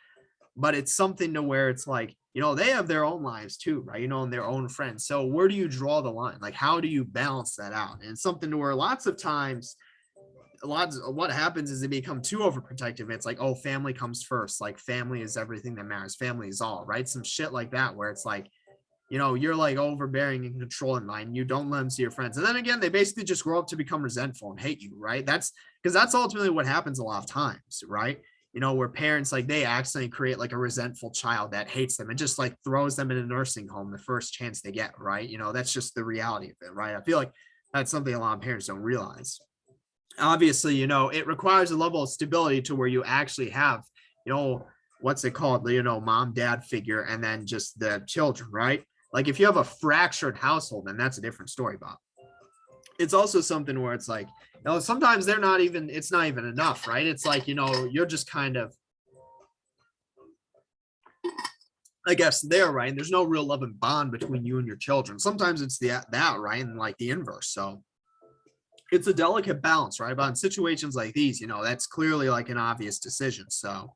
But it's something to where it's like, you know, they have their own lives too, right? You know, and their own friends. So where do you draw the line? Like, how do you balance that out? And it's something to where lots of times, what happens is they become too overprotective. It's like, oh, family comes first. Like, family is everything that matters. Family is all, right? Some shit like that, where it's like, you know, you're like overbearing and controlling line. You don't let them see your friends. And then again, they basically just grow up to become resentful and hate you, right? That's because that's ultimately what happens a lot of times, right? You know, where parents like they accidentally create like a resentful child that hates them and just like throws them in a nursing home the first chance they get, right? You know, that's just the reality of it, right? I feel like that's something a lot of parents don't realize. Obviously, you know, it requires a level of stability to where you actually have, you know, what's it called, you know, mom, dad figure, and then just the children, right? Like if you have a fractured household, then that's a different story, Bob. It's also something where it's like, you know, sometimes they're not even, it's not even enough, right? It's like, you know, you're just kind of, I guess there, right? And there's no real love and bond between you and your children. Sometimes it's that, right? And like the inverse. So it's a delicate balance, right? But in situations like these, you know, that's clearly like an obvious decision. So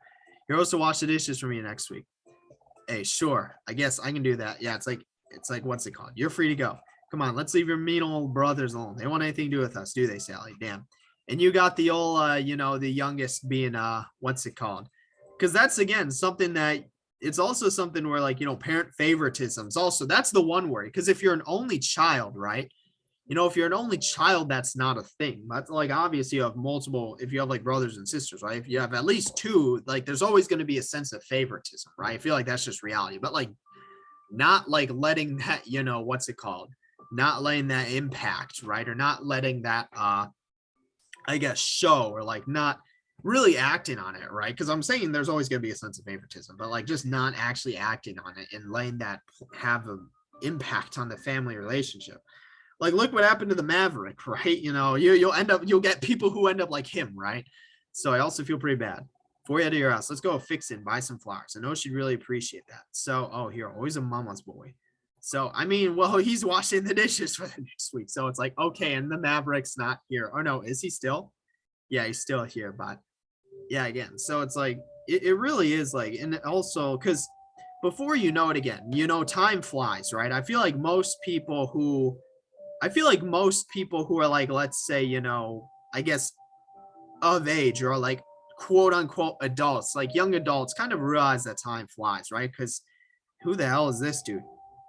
you're supposed to wash the dishes for me next week. Hey, sure. I guess I can do that. Yeah, it's like, what's it called? You're free to go. Come on, let's leave your mean old brothers alone. They want anything to do with us, do they, Sally? Damn. And you got the old, you know, the youngest being, what's it called? Because that's, again, something that it's also something where, like, you know, parent favoritism is also, that's the one worry. Because if you're an only child, right? You know, if you're an only child, that's not a thing. But like, obviously, you have multiple, if you have like brothers and sisters, right? If you have at least two, like, there's always going to be a sense of favoritism, right? I feel like that's just reality. But like, not like letting that, you know, what's it called? Not letting that impact, right? Or not letting that, I guess, show, or like not really acting on it, right? Because I'm saying there's always going to be a sense of favoritism, but like just not actually acting on it and letting that have an impact on the family relationship. Like, look what happened to the Maverick, right? You know, you'll get people who end up like him, right? So I also feel pretty bad. Before you head to your house, let's go fix it and buy some flowers. I know she'd really appreciate that. So, oh, here, always a mama's boy. So, I mean, well, he's washing the dishes for the next week. So it's like, okay, and the Maverick's not here. Or no, is he still? Yeah, he's still here. But yeah, again, so it's like, it really is like, and also, because before you know it again, you know, time flies, right? I feel like most people who are like, let's say, you know, I guess of age or like quote unquote adults, like young adults, kind of realize that time flies, right? Because who the hell is this dude?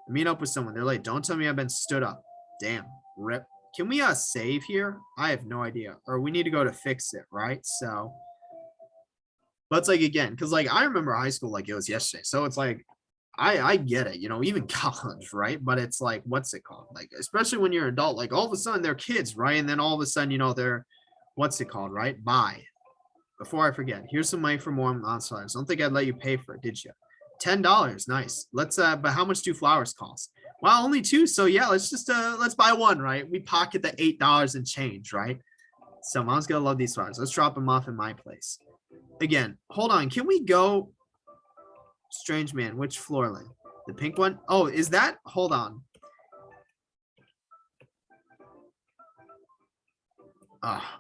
Meet up with someone. They're like, don't tell me I've been stood up. Damn, rip. Can we save here? I have no idea. Or we need to go to fix it, right? So, but it's like, again, because like I remember high school like it was yesterday. So it's like, I get it, you know, even college, right? But it's like, what's it called? Like, especially when you're an adult, like all of a sudden they're kids, right? And then all of a sudden, you know, they're, what's it called, right? Bye. Before I forget, here's some money for more on sellers. I don't think I'd let you pay for it, did you? $10. Nice. Let's but how much do flowers cost? Well, only two. So yeah, let's buy one, right? We pocket the $8 and change, right? So mom's gonna love these flowers. Let's drop them off in my place. Again, hold on. Can we go? Strange man, which floor lane? The pink one? Oh, is that? Hold on.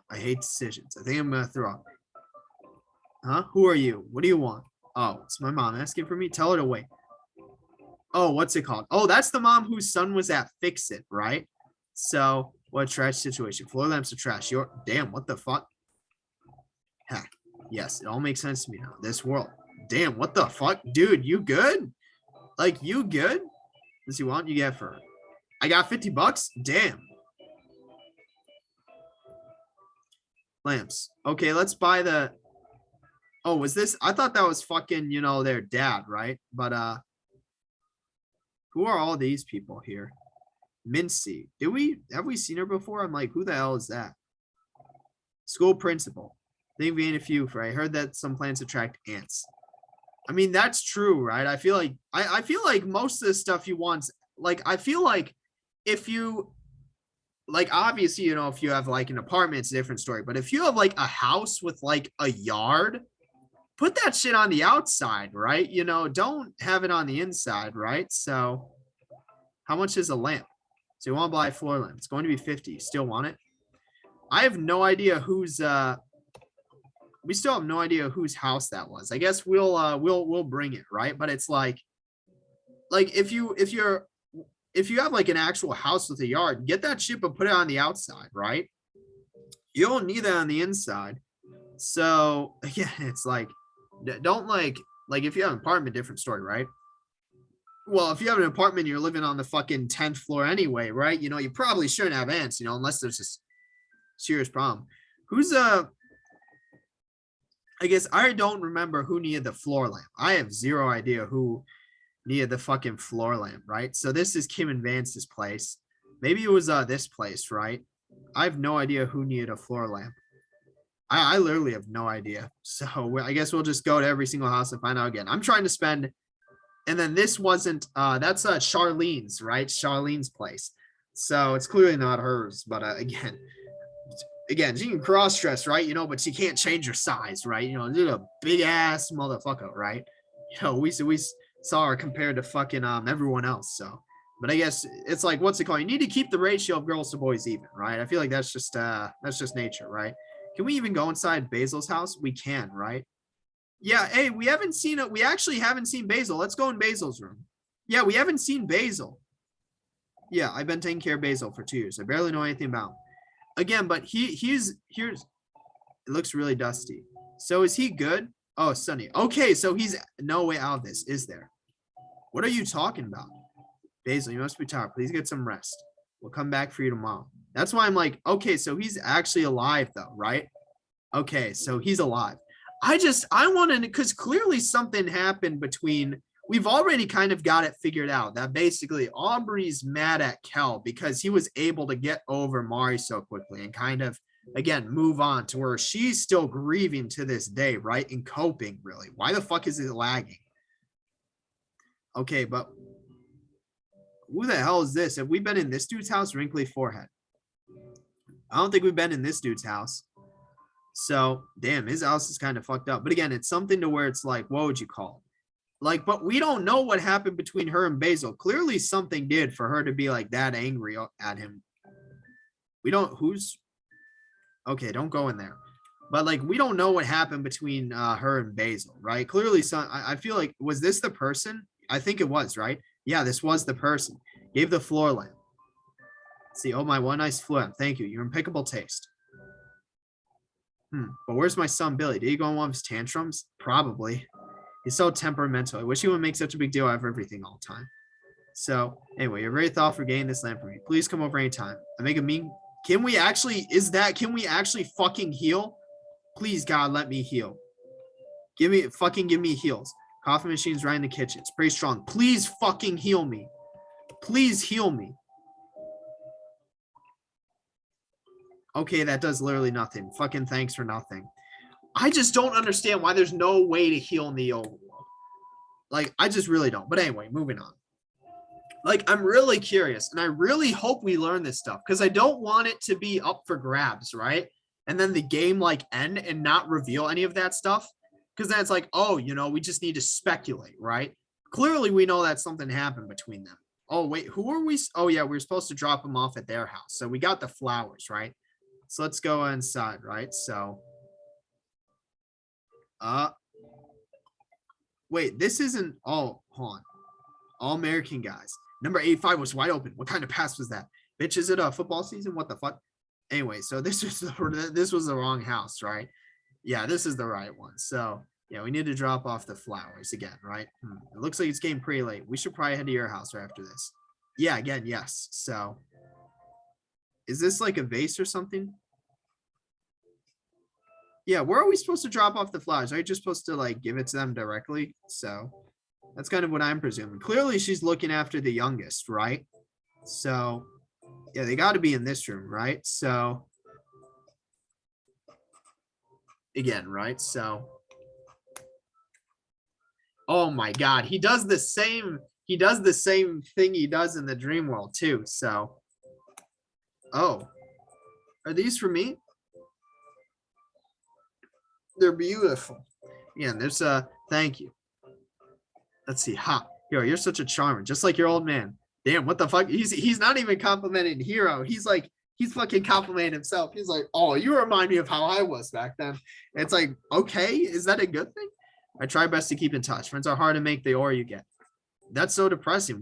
I hate decisions. I think I'm gonna throw up. Huh? Who are you? What do you want? Oh, it's my mom asking for me. Tell her to wait. Oh, what's it called? Oh, that's the mom whose son was at Fix It, right? So, what trash situation? Floor lamps are trash. Your damn, what the fuck? Heck, yes, it all makes sense to me now. This world. Damn, what the fuck? Dude, you good? Like, you good? Does you want? You get for her. I got 50 bucks? Damn. Lamps. Okay, let's buy the. Oh, was this? I thought that was fucking, their dad, right? But, who are all these people here? Mincy. Have we seen her before? I'm like, who the hell is that? School principal. Think we ain't a few for. I heard that some plants attract ants. I mean, that's true, right? I feel like I feel like most of the stuff you want, like, I feel like if you like, obviously, if you have like an apartment, it's a different story. But if you have like a house with like a yard, put that shit on the outside, right? Don't have it on the inside, right? So how much is a lamp? So you want to buy a floor lamp. It's going to be 50. You still want it? I have no idea whose we still have no idea whose house that was. I guess we'll bring it, right? But it's like if you have like an actual house with a yard, get that shit but put it on the outside, right? You don't need that on the inside. So again, it's like, don't like if you have an apartment, different story, right? Well, if you have an apartment, you're living on the fucking 10th floor anyway, right? You probably shouldn't have ants, unless there's a serious problem. Who's I guess I don't remember who needed the floor lamp. I have zero idea who needed the fucking floor lamp, right? So this is Kim and Vance's place. Maybe it was this place, right? I have no idea who needed a floor lamp. I literally have no idea. So I guess we'll just go to every single house and find out again. I'm trying to spend, and then this wasn't, that's Charlene's, right? Charlene's place. So it's clearly not hers, but again, she can cross dress, right? But she can't change her size, right? She's a big ass motherfucker, right? We saw her compared to fucking everyone else. So, but I guess it's like, what's it called? You need to keep the ratio of girls to boys even, right? I feel like that's just nature, right? Can we even go inside Basil's house? We can, right? Yeah. Hey, we haven't seen it. We actually haven't seen Basil. Let's go in Basil's room. Yeah, we haven't seen Basil. Yeah, I've been taking care of Basil for 2 years. I barely know anything about him. Again, but here's it looks really dusty. So is he good? Oh, Sunny. Okay, so he's no way out of this, is there? What are you talking about? Basil, you must be tired. Please get some rest. We'll come back for you tomorrow. That's why I'm like, okay, so he's actually alive though, right? Okay, so he's alive. I wanted, because clearly something happened between, we've already kind of got it figured out that basically Aubrey's mad at Kel because he was able to get over Mari so quickly and kind of, again, move on to where she's still grieving to this day, right? And coping, really. Why the fuck is it lagging? Okay, but who the hell is this? Have we been in this dude's house? Wrinkly forehead. I don't think we've been in this dude's house. So, damn, his house is kind of fucked up. But again, it's something to where it's like, what would you call it? Like, but we don't know what happened between her and Basil. Clearly something did for her to be like that angry at him. We don't, okay, don't go in there. But like, we don't know what happened between her and Basil, right? Clearly, I feel like, was this the person? I think it was, right? Yeah, this was the person. Gave the floor lamp. Let's see, oh my, one nice floor lamp. Thank you. Your impeccable taste. But where's my son, Billy? Did he go on one of his tantrums? Probably. He's so temperamental. I wish he wouldn't make such a big deal out of everything all the time. So, anyway, you're very thoughtful for getting this lamp for me. Please come over anytime. I make a mean. Can we actually fucking heal? Please, God, let me heal. Give me heals. Coffee machine's right in the kitchen. It's pretty strong. Please fucking heal me. Please heal me. Okay, that does literally nothing. Fucking thanks for nothing. I just don't understand why there's no way to heal in the overworld. Like, I just really don't. But anyway, moving on. Like, I'm really curious, and I really hope we learn this stuff, because I don't want it to be up for grabs, right? And then the game, like, end and not reveal any of that stuff. Because then it's like, oh, we just need to speculate, right? Clearly, we know that something happened between them. Oh, wait, who are we? Oh, yeah, we were supposed to drop them off at their house. So we got the flowers, right? So let's go inside, right? So, uh, wait, this isn't all, hold on. All American guys. Number 85 was wide open. What kind of pass was that? Bitch, is it a football season? What the fuck? Anyway, so this was the wrong house, right? Yeah, this is the right one. So yeah, we need to drop off the flowers again, right? It looks like it's getting pretty late. We should probably head to your house right after this. Yeah, again, yes. So is this like a vase or something? Yeah, where are we supposed to drop off the flowers? Are you just supposed to like give it to them directly? So that's kind of what I'm presuming. Clearly, she's looking after the youngest, right? So yeah, they got to be in this room, right? So again, right? So oh my God, he does the same thing he does in the dream world too. So oh, are these for me? They're beautiful. Yeah, there's a thank you. Let's see. Ha. Yo, you're such a charmer, just like your old man. Damn, what the fuck? He's not even complimenting Hero. He's fucking complimenting himself. He's like, oh, you remind me of how I was back then. And it's like, okay, is that a good thing? I try best to keep in touch. Friends are hard to make the ore you get. That's so depressing.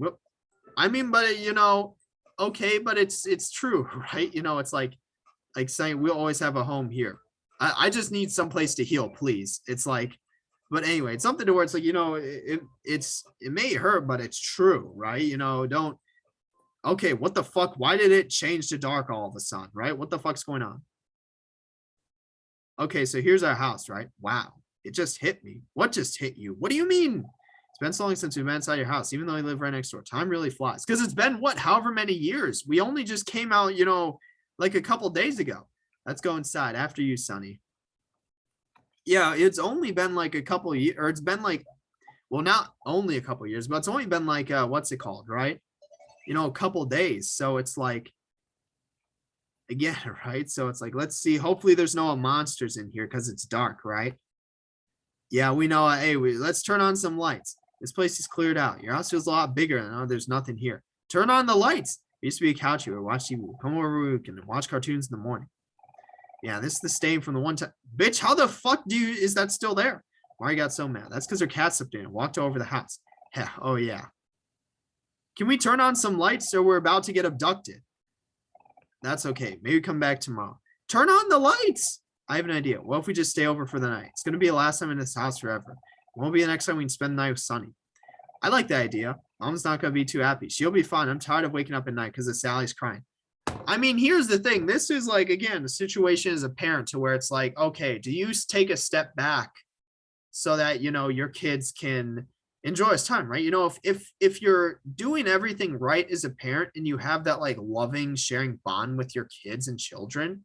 I mean, but you know, okay, but it's true, right? You know, it's like saying we'll always have a home here. I just need some place to heal, please. It's like, but anyway, it's something to where it's like, you know, it may hurt, but it's true, right? You know, don't, okay, what the fuck? Why did it change to dark all of a sudden, right? What the fuck's going on? Okay, so here's our house, right? Wow, it just hit me. What just hit you? What do you mean? It's been so long since we've been inside your house, even though we live right next door. Time really flies. Because it's been what, however many years? We only just came out, you know, like a couple days ago. Let's go inside after you, Sonny. Yeah, it's only been like a couple of years, or it's been like, well, not only a couple of years, but it's only been like, what's it called, right? You know, a couple days. So it's like, again, right? So it's like, let's see. Hopefully there's no monsters in here because it's dark, right? Yeah, we know. Hey, let's turn on some lights. This place is cleared out. Your house feels a lot bigger, and oh, there's nothing here. Turn on the lights. There used to be a couch here. Watch TV. Come over we can watch cartoons in the morning. Yeah, this is the stain from the one time. Bitch, how the fuck is that still there? Mari got so mad. That's because her cat slipped in and walked over the house. Yeah, oh yeah. Can we turn on some lights or we're about to get abducted? That's okay. Maybe come back tomorrow. Turn on the lights. I have an idea. What if we just stay over for the night? It's going to be the last time in this house forever. It won't be the next time we can spend the night with Sunny. I like that idea. Mom's not going to be too happy. She'll be fine. I'm tired of waking up at night because of Sally's crying. I mean, here's the thing. This is like, again, a situation as a parent to where it's like, okay, do you take a step back so that, you know, your kids can enjoy his time, right? You know, if you're doing everything right as a parent and you have that like loving, sharing bond with your kids and children,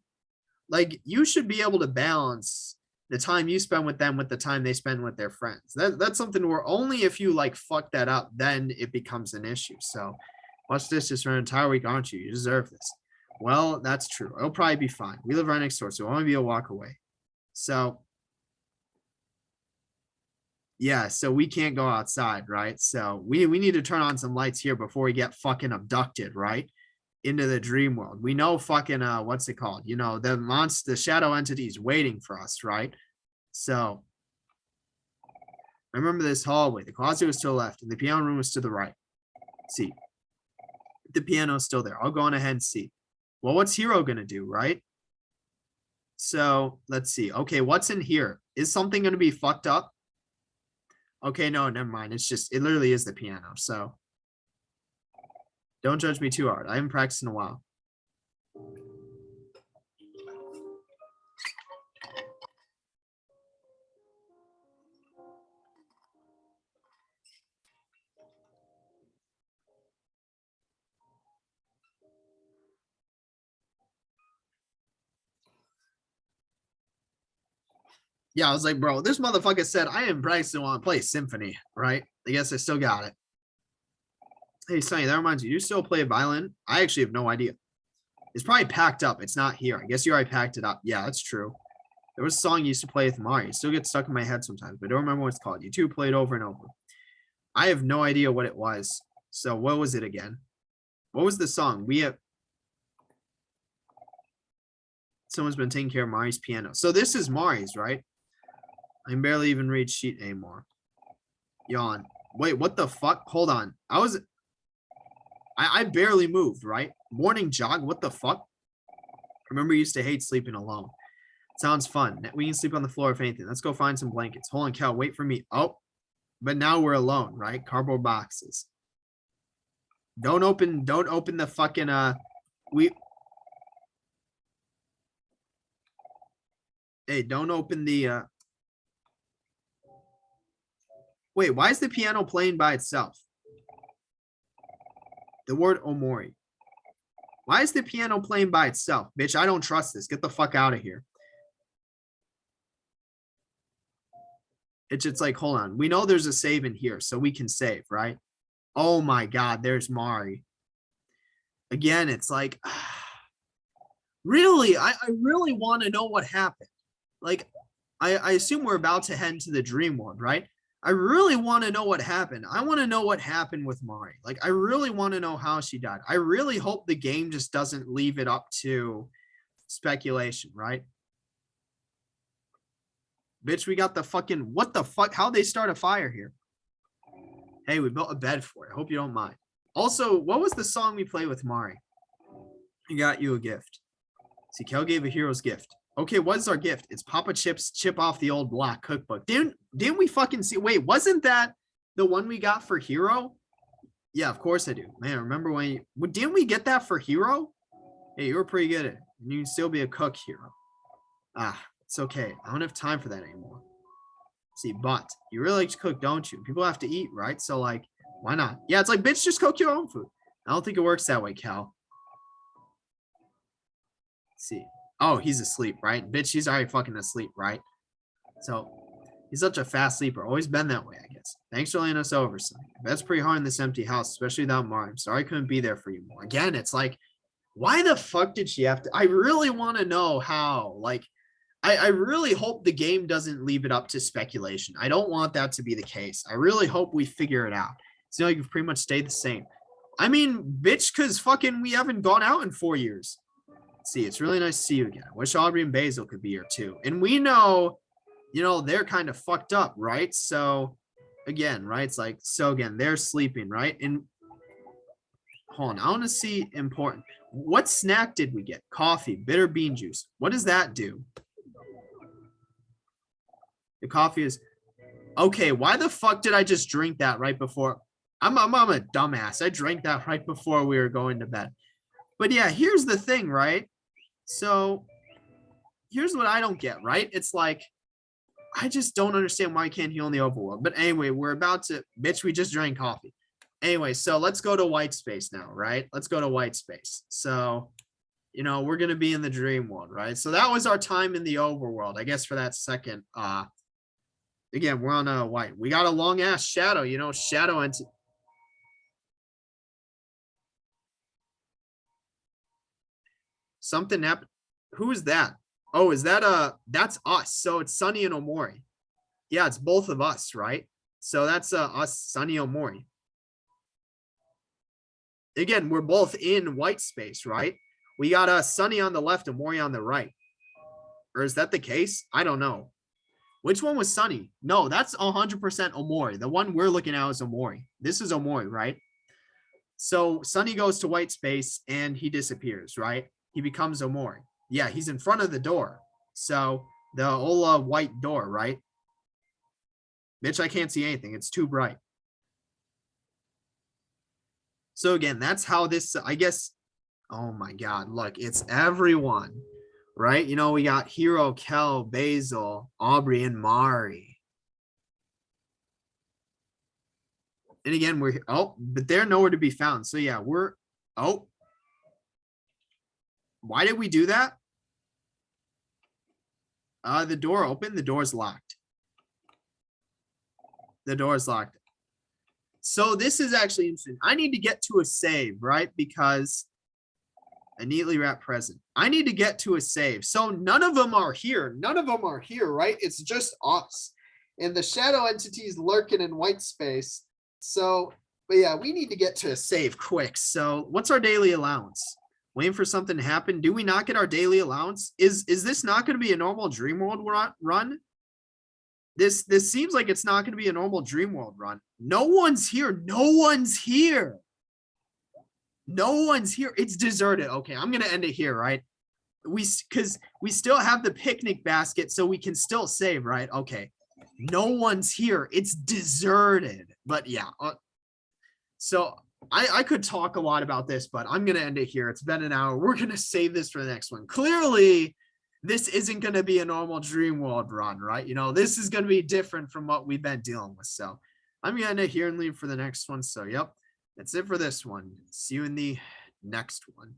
like you should be able to balance the time you spend with them with the time they spend with their friends. That's something where only if you like fuck that up, then it becomes an issue. So watch this just for an entire week, aren't you? You deserve this. Well, that's true. It'll probably be fine. We live right next door, so it'll only be a walk away. So yeah, so we can't go outside, right? So we need to turn on some lights here before we get fucking abducted, right? Into the dream world. We know fucking what's it called? You know, the shadow entity is waiting for us, right? So remember this hallway. The closet was to the left and the piano room was to the right. See, the piano is still there. I'll go on ahead and see. Well, what's Hero gonna do, right? So let's see. Okay, what's in here? Is something gonna be fucked up? Okay, no, never mind. It's just, it literally is the piano. So don't judge me too hard. I haven't practiced in a while. Yeah, I was like, bro, this motherfucker said I am practicing while I play symphony, right? I guess I still got it. Hey, Sonny, that reminds you, you still play violin? I actually have no idea. It's probably packed up. It's not here. I guess you already packed it up. Yeah, that's true. There was a song you used to play with Omori. It still gets stuck in my head sometimes, but I don't remember what it's called. You two played over and over. I have no idea what it was. So what was it again? What was the song? We have. Someone's been taking care of Mari's piano. So this is Mari's, right? I can barely even read sheet anymore. Yawn. Wait, what the fuck? Hold on. I barely moved, right? Morning jog, what the fuck? Remember, you used to hate sleeping alone. Sounds fun. We can sleep on the floor if anything. Let's go find some blankets. Hold on, Cal, wait for me. Oh, but now we're alone, right? Cardboard boxes. Don't open the fucking hey, don't open the wait, why is the piano playing by itself? The word Omori. Why is the piano playing by itself? Bitch, I don't trust this. Get the fuck out of here. It's just like, hold on. We know there's a save in here, so we can save, right? Oh my God, there's Mari. Again, it's like, really, I really want to know what happened. Like, I assume we're about to head into the dream world, right? I really want to know what happened. I want to know what happened with Mari. Like, I really want to know how she died. I really hope the game just doesn't leave it up to speculation, right? Bitch, we got the fucking, what the fuck? How'd they start a fire here? Hey, we built a bed for it. I hope you don't mind. Also, what was the song we played with Mari? I got you a gift. See, Kel gave a hero's gift. Okay, what's our gift? It's Papa Chip's Chip Off the Old Block cookbook. Didn't we fucking see? Wait, wasn't that the one we got for Hero? Yeah, of course I do. Man, remember when didn't we get that for Hero? Hey, you were pretty good at it. You can still be a cook, Hero. Ah, it's okay. I don't have time for that anymore. See, but you really like to cook, don't you? People have to eat, right? So, like, why not? Yeah, it's like, bitch, just cook your own food. I don't think it works that way, Cal. Let's see. Oh, he's asleep, right? Bitch, he's already fucking asleep, right? So, he's such a fast sleeper. Always been that way, I guess. Thanks for letting us over, son. That's pretty hard in this empty house, especially without Mari. I'm sorry I couldn't be there for you more. Again, it's like, why the fuck did she have to? I really want to know how. Like, I really hope the game doesn't leave it up to speculation. I don't want that to be the case. I really hope we figure it out. So like you've pretty much stayed the same. I mean, bitch, because fucking we haven't gone out in 4 years. See, it's really nice to see you again. I wish Aubrey and Basil could be here too. And we know, you know, they're kind of fucked up, right? So again, right? It's like, so again, they're sleeping, right? And hold on, I want to see important. What snack did we get? Coffee, bitter bean juice. What does that do? The coffee is okay. Why the fuck did I just drink that right before? I'm a dumbass. I drank that right before we were going to bed. But yeah, here's the thing, right? So here's what I don't get, right? It's like, I just don't understand why I can't heal in the overworld. But anyway, we're about to, bitch, we just drank coffee. Anyway, so let's go to white space now, right? Let's go to white space. So, you know, we're going to be in the dream world, right? So that was our time in the overworld, I guess, for that second. Again, we're on a white. We got a long ass shadow, you know, shadow entity. Something happened. Who is that? Oh, is that that's us. So it's Sunny and Omori. Yeah, it's both of us, right? So that's us, Sunny Omori. Again, we're both in white space, right? We got Sunny on the left and Omori on the right. Or is that the case? I don't know. Which one was Sunny? No, that's 100% Omori. The one we're looking at is Omori. This is Omori, right? So Sunny goes to white space and he disappears, right? He becomes Omori. Yeah, he's in front of the door. So the old white door, right? Bitch, I can't see anything. It's too bright. So again, that's how this, I guess, oh my God, look, it's everyone, right? You know, we got Hero, Kel, Basil, Aubrey, and Mari. And again, we're, oh, but they're nowhere to be found. So yeah, we're, oh, why did we do that? The door opened, the door's locked. The door's locked. So this is actually interesting. I need to get to a save, right? Because a neatly wrapped present. I need to get to a save. So none of them are here. None of them are here, right? It's just us. And the shadow entities lurking in white space. So, but yeah, we need to get to a save quick. So what's our daily allowance? Waiting for something to happen. Do we not get our daily allowance? Is this not going to be a normal dream world run? This seems like it's not going to be a normal dream world run. No one's here. No one's here. No one's here. It's deserted. Okay, I'm going to end it here, right? Because we still have the picnic basket, so we can still save, right? Okay. No one's here. It's deserted. But yeah. So I could talk a lot about this, but I'm going to end it here. It's been an hour. We're going to save this for the next one. Clearly, this isn't going to be a normal dream world run, right? You know, this is going to be different from what we've been dealing with. So I'm going to end it here and leave for the next one. So, yep, that's it for this one. See you in the next one.